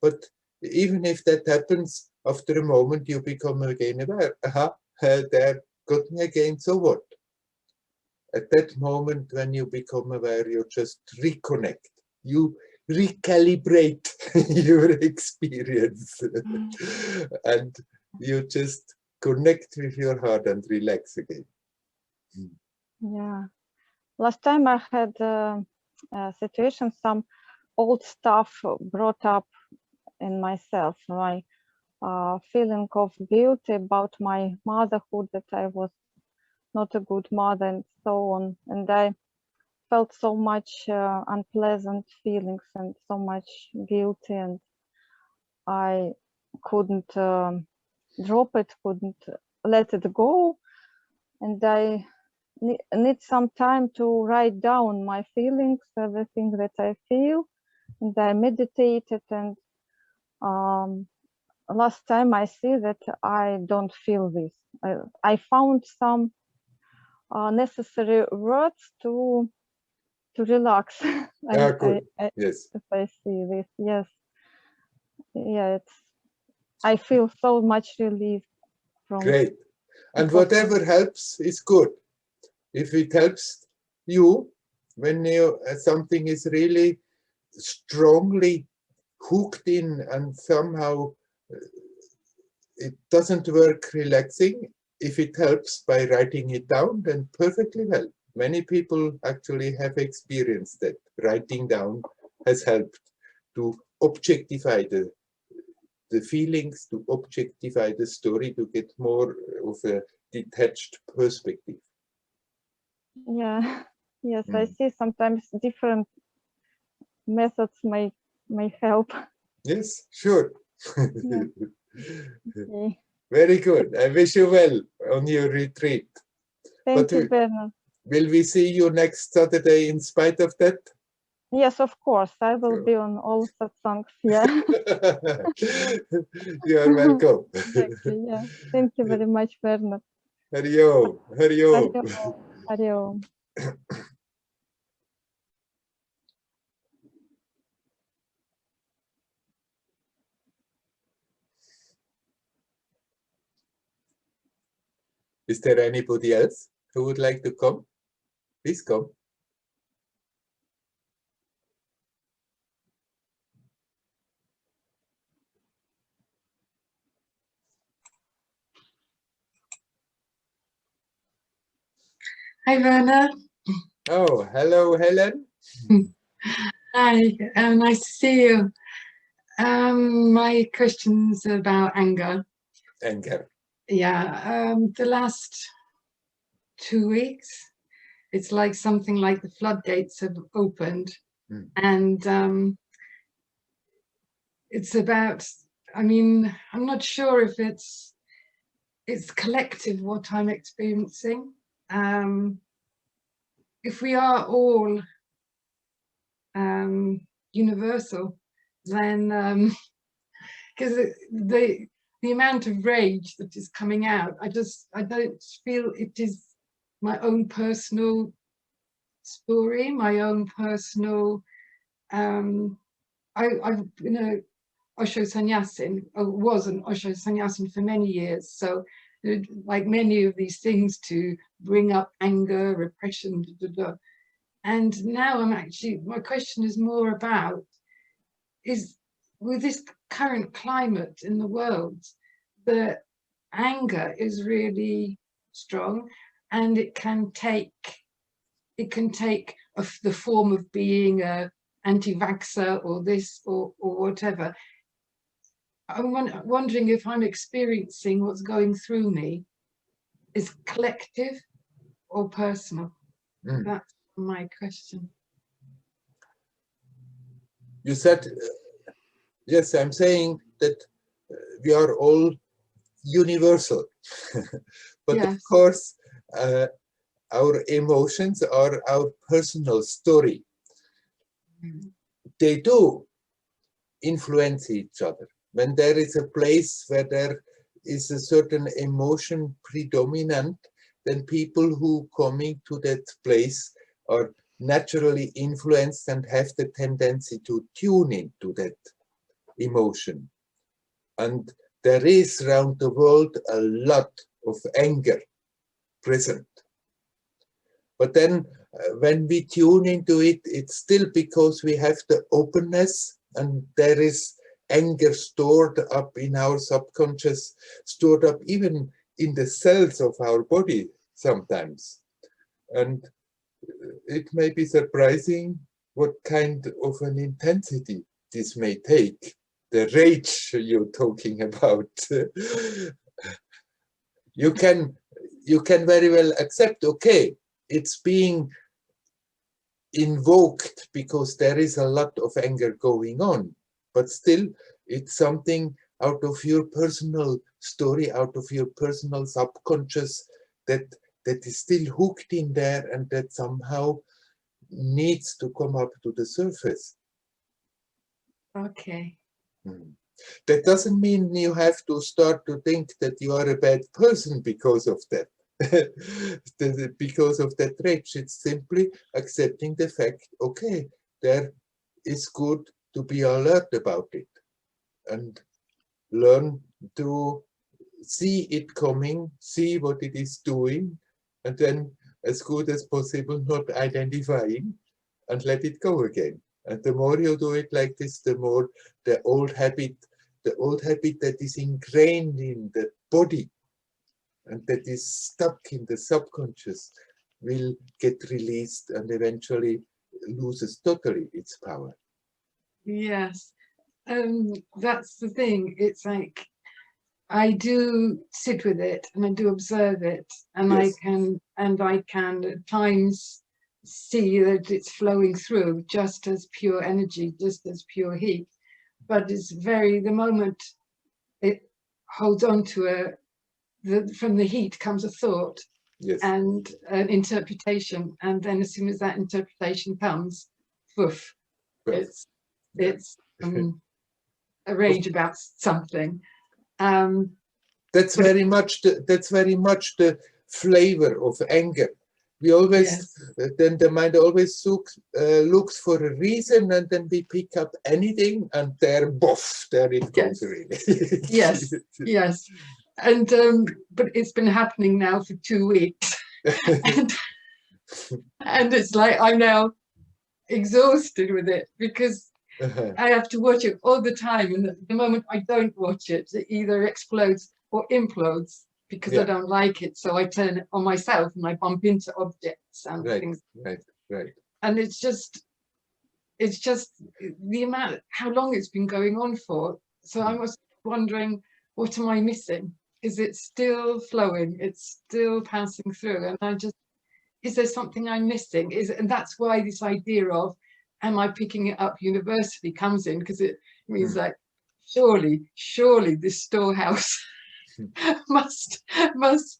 But even if that happens, after a moment you become again aware. Aha, there got me again, so what? At that moment when you become aware, you just reconnect. You recalibrate your experience. And you just connect with your heart and relax again. Yeah. Last time I had a situation, some old stuff brought up in myself, my feeling of guilt about my motherhood, that I was not a good mother and so on. And I felt so much unpleasant feelings and so much guilty, and I couldn't drop it, couldn't let it go. And I need some time to write down my feelings, everything that I feel, and I meditated, and last time I see that I don't feel this. I found some necessary words to relax. Good. Yes. If I see this, yes, yeah, I feel so much relief from. Great. And whatever helps is good. If it helps you when something is really strongly hooked in and somehow it doesn't work relaxing, if it helps by writing it down, then perfectly well. Many people actually have experienced that writing down has helped to objectify the feelings, to objectify the story, to get more of a detached perspective. Yeah, yes, I see sometimes different methods may help. Yes, sure. Yeah. Okay. Very good. I wish you well on your retreat. Thank you, Werner. Will we see you next Saturday in spite of that? Yes, of course. I will be on all satsangs. Yeah. You are welcome. Exactly. Yeah. Thank you very much, Werner. Hari Om. Hari Om. Hari Om. Hari Om. Is there anybody else who would like to come? Please come. Hi, Werner. Oh, hello, Helen. Hi, nice to see you. My question's about anger. Anger. Yeah, the last 2 weeks, it's like something like the floodgates have opened. And it's about, I mean, I'm not sure if it's collective what I'm experiencing. If we are all universal, then because the amount of rage that is coming out, I don't feel it is my own personal story, my own personal. I've been a Osho sannyasin, was an Osho sannyasin for many years, so like many of these things to bring up anger, repression, and now I'm actually, my question is more about, is with this current climate in the world, the anger is really strong, and it can take the form of being a anti-vaxxer or this or whatever. I'm wondering if I'm experiencing what's going through me is collective or personal. That's my question. You said, yes, I'm saying that we are all universal. But yes. Of course, our emotions are our personal story. They do influence each other. When there is a place where there is a certain emotion predominant, then people who coming to that place are naturally influenced and have the tendency to tune into that emotion. And there is around the world a lot of anger present. But then when we tune into it, it's still because we have the openness, and there is anger stored up in our subconscious, stored up even in the cells of our body sometimes. And it may be surprising what kind of an intensity this may take. The rage you're talking about. You can very well accept, okay, it's being invoked because there is a lot of anger going on, but still it's something out of your personal story, out of your personal subconscious that is still hooked in there and that somehow needs to come up to the surface. Okay. That doesn't mean you have to start to think that you are a bad person because of that. Because of that rage. It's simply accepting the fact, okay, there is good to be alert about it and learn to see it coming, see what it is doing, and then as good as possible not identifying and let it go again. And the more you do it like this, the more the old habit that is ingrained in the body and that is stuck in the subconscious will get released and eventually loses totally its power. Yes, that's the thing. It's like I do sit with it and I do observe it, and yes. I can at times see that it's flowing through just as pure energy, just as pure heat. But it's the moment it holds on to from the heat comes a thought, yes. And an interpretation, and then as soon as that interpretation comes, poof, It's a rage about something. That's very much the flavor of anger. We always, then the mind always looks for a reason, and then we pick up anything, and there, boff, there it goes really. Yes, yes. And but it's been happening now for 2 weeks. and it's like I'm now exhausted with it because I have to watch it all the time. And the moment I don't watch it, it either explodes or implodes because I don't like it. So I turn it on myself and I bump into objects and things. Right. And it's just the amount, how long it's been going on for. So I was wondering, what am I missing? Is it still flowing? It's still passing through. And is there something I'm missing? And that's why this idea of, am I picking it up universally comes in, because it means like, surely this storehouse must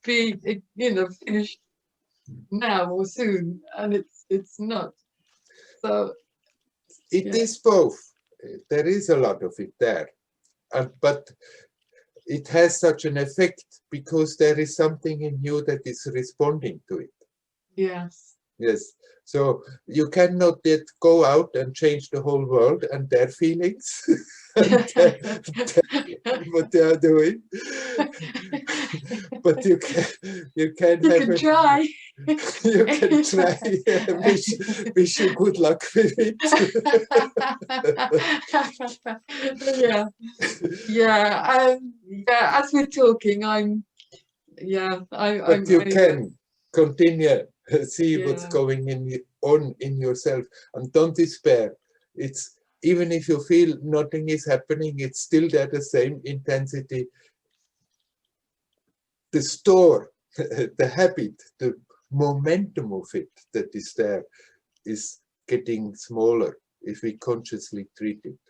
be, finished now or soon, and it's not. So it is both. There is a lot of it there, but it has such an effect because there is something in you that is responding to it. Yes. So you cannot yet go out and change the whole world and their feelings and what they are doing. But you can try. You can try. Wish you good luck with it. As we're talking, But you can continue. See what's going on in yourself, and don't despair. It's even if you feel nothing is happening, it's still there, the same intensity. The store, the habit, the momentum of it that is there is getting smaller if we consciously treat it.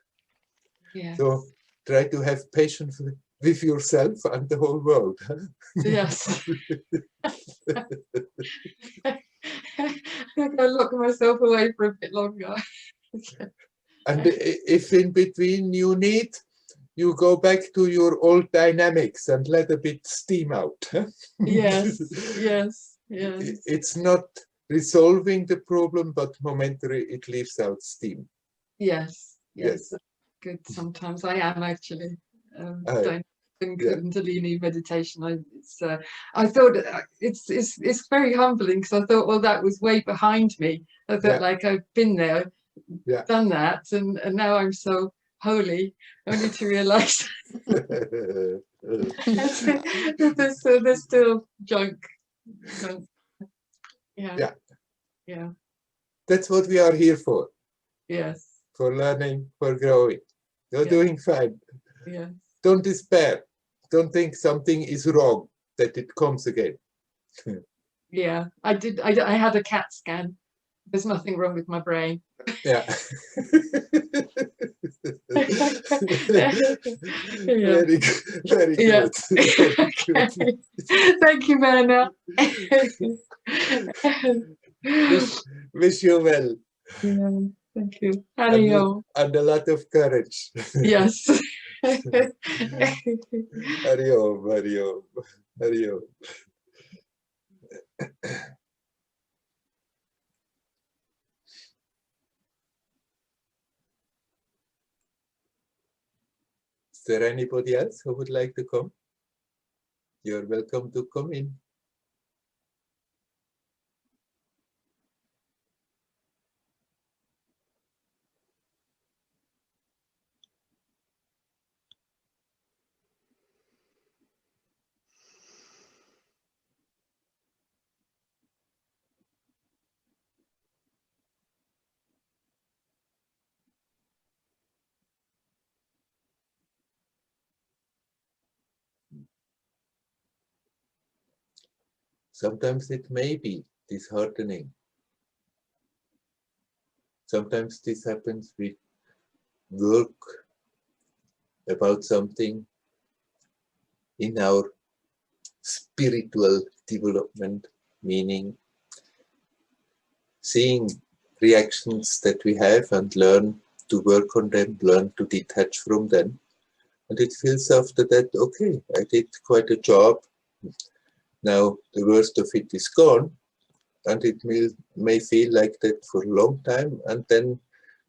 So try to have patience with yourself and the whole world. Yes. I lock myself away for a bit longer. And if in between you need, you go back to your old dynamics and let a bit steam out. Yes. It's not resolving the problem, but momentarily it leaves out steam. Yes. Good. Sometimes I am actually. Kundalini meditation. I thought it's very humbling, because I thought, well, that was way behind me. I thought like I've been there, done that, and now I'm so holy, only to realize there's still junk. Yeah. That's what we are here for. Yes. For learning, for growing. You're doing fine. Yes. Don't despair. Don't think something is wrong, that it comes again. Yeah, I did. I had a CAT scan. There's nothing wrong with my brain. Yeah. Very good. Very good. Thank you, Werner. Wish you well. Yeah, thank you. Hariyo. And a lot of courage. Yes. Hariyo, hariyo, hariyo. Is there anybody else who would like to come? You're welcome to come in. Sometimes it may be disheartening. Sometimes this happens, we work about something in our spiritual development, meaning seeing reactions that we have and learn to work on them, learn to detach from them. And it feels after that, okay, I did quite a job. Now the worst of it is gone, and it may feel like that for a long time, and then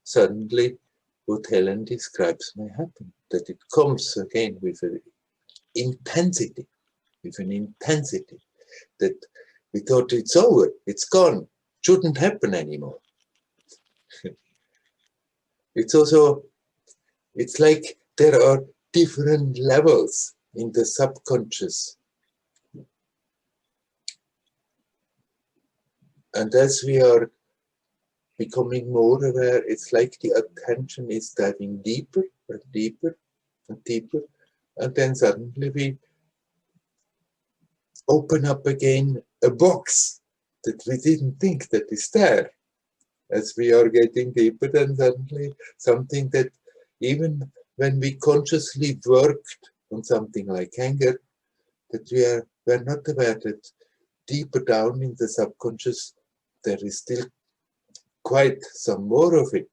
suddenly what Helen describes may happen, that it comes again with an intensity, that we thought it's over, it's gone, shouldn't happen anymore. It's also, it's like there are different levels in the subconscious. And as we are becoming more aware, it's like the attention is diving deeper and deeper and deeper. And then suddenly we open up again a box that we didn't think that is there. As we are getting deeper, then suddenly something that even when we consciously worked on something like anger, that we're not aware that deeper down in the subconscious, there is still quite some more of it.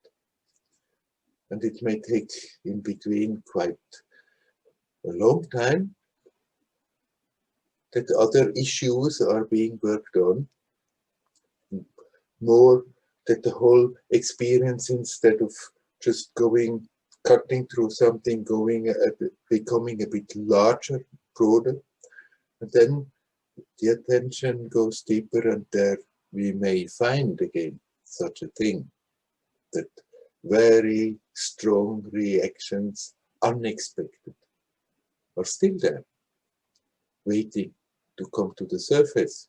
And it may take in between quite a long time that other issues are being worked on, more that the whole experience, instead of just cutting through something, becoming a bit larger, broader, and then the attention goes deeper, and there we may find again such a thing, that very strong reactions, unexpected, are still there, waiting to come to the surface.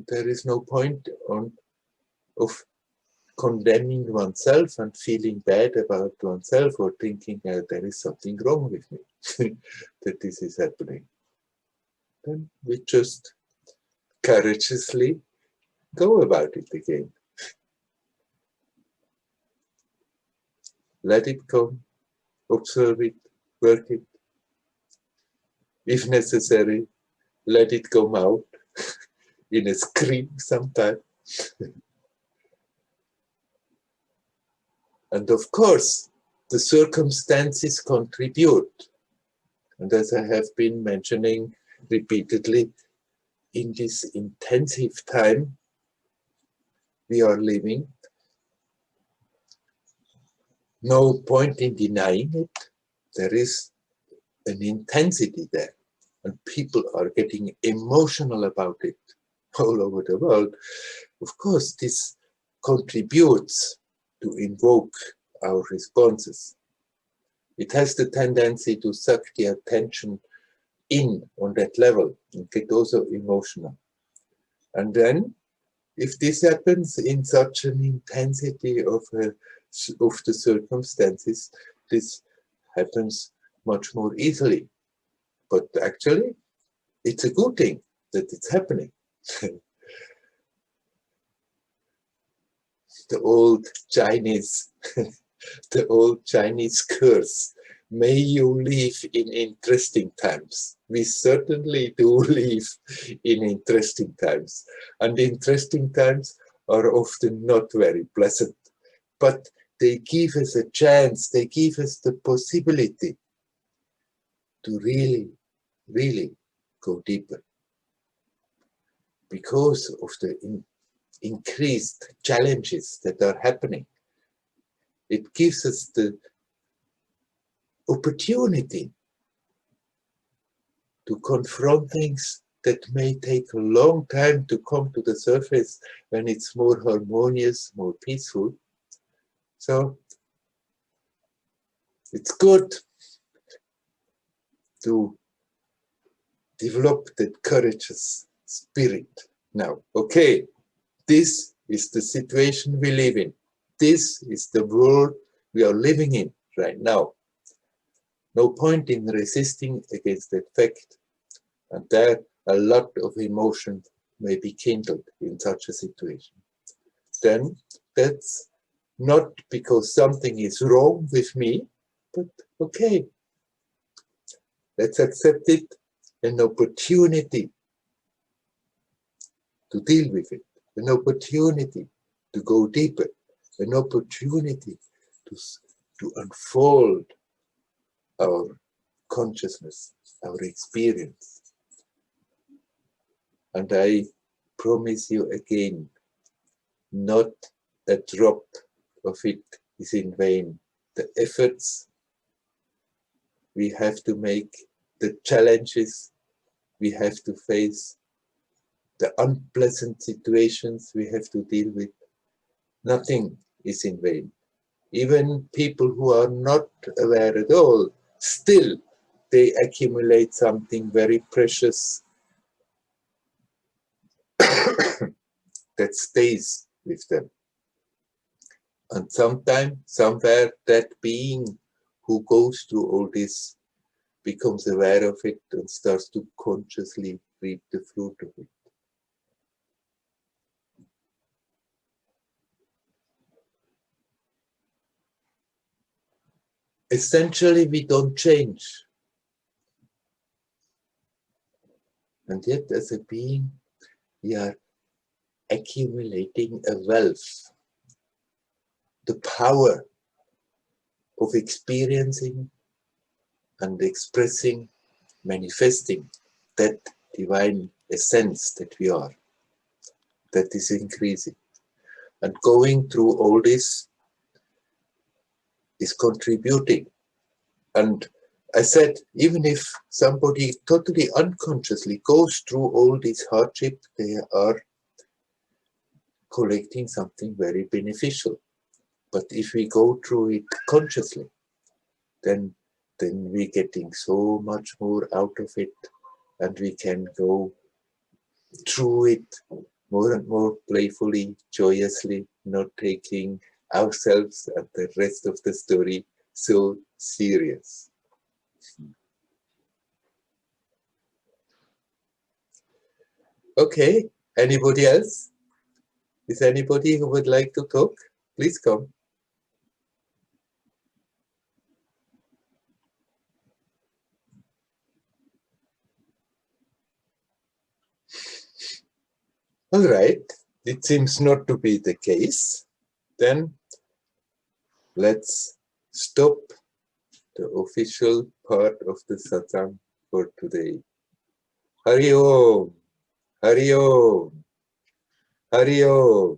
There is no point of condemning oneself and feeling bad about oneself, or thinking there is something wrong with me, that this is happening. Then we just courageously go about it again. Let it come, observe it, work it. If necessary, let it come out in a scream sometime. And of course, the circumstances contribute. And as I have been mentioning repeatedly, in this intensive time we are living, no point in denying it, there is an intensity there. And people are getting emotional about it all over the world. Of course, this contributes to invoke our responses. It has the tendency to suck the attention in on that level and get also emotional. And then, if this happens in such an intensity of the circumstances, this happens much more easily. But actually, it's a good thing that it's happening. The old Chinese curse, may you live in interesting times. We certainly do live in interesting times. And interesting times are often not very pleasant. But they give us a chance, they give us the possibility to really, really go deeper. Because of the increased challenges that are happening, it gives us the opportunity to confront things that may take a long time to come to the surface when it's more harmonious, more peaceful. So it's good to develop that courageous spirit. Now, okay, this is the situation we live in. This is the world we are living in right now. No point in resisting against that fact. And there, a lot of emotion may be kindled in such a situation. Then, that's not because something is wrong with me, but okay, let's accept it, an opportunity to deal with it, an opportunity to go deeper, an opportunity to unfold our consciousness, our experience. And I promise you again, not a drop of it is in vain. The efforts we have to make, the challenges we have to face, the unpleasant situations we have to deal with, nothing is in vain. Even people who are not aware at all, still they accumulate something very precious that stays with them. And sometime, somewhere, that being who goes through all this becomes aware of it and starts to consciously reap the fruit of it. Essentially, we don't change. And yet, as a being, we are accumulating a wealth, the power of experiencing and expressing, manifesting that divine essence that we are, that is increasing. And going through all this is contributing. And I said, even if somebody totally unconsciously goes through all this hardship, they are collecting something very beneficial. But if we go through it consciously, then we're getting so much more out of it, and we can go through it more and more playfully, joyously, not taking ourselves and the rest of the story so serious. Okay, anybody else? Is anybody who would like to talk? Please come. All right, it seems not to be the case. Then let's stop the official part of the satsang for today. Hari Om, Hari Om, Hari Om.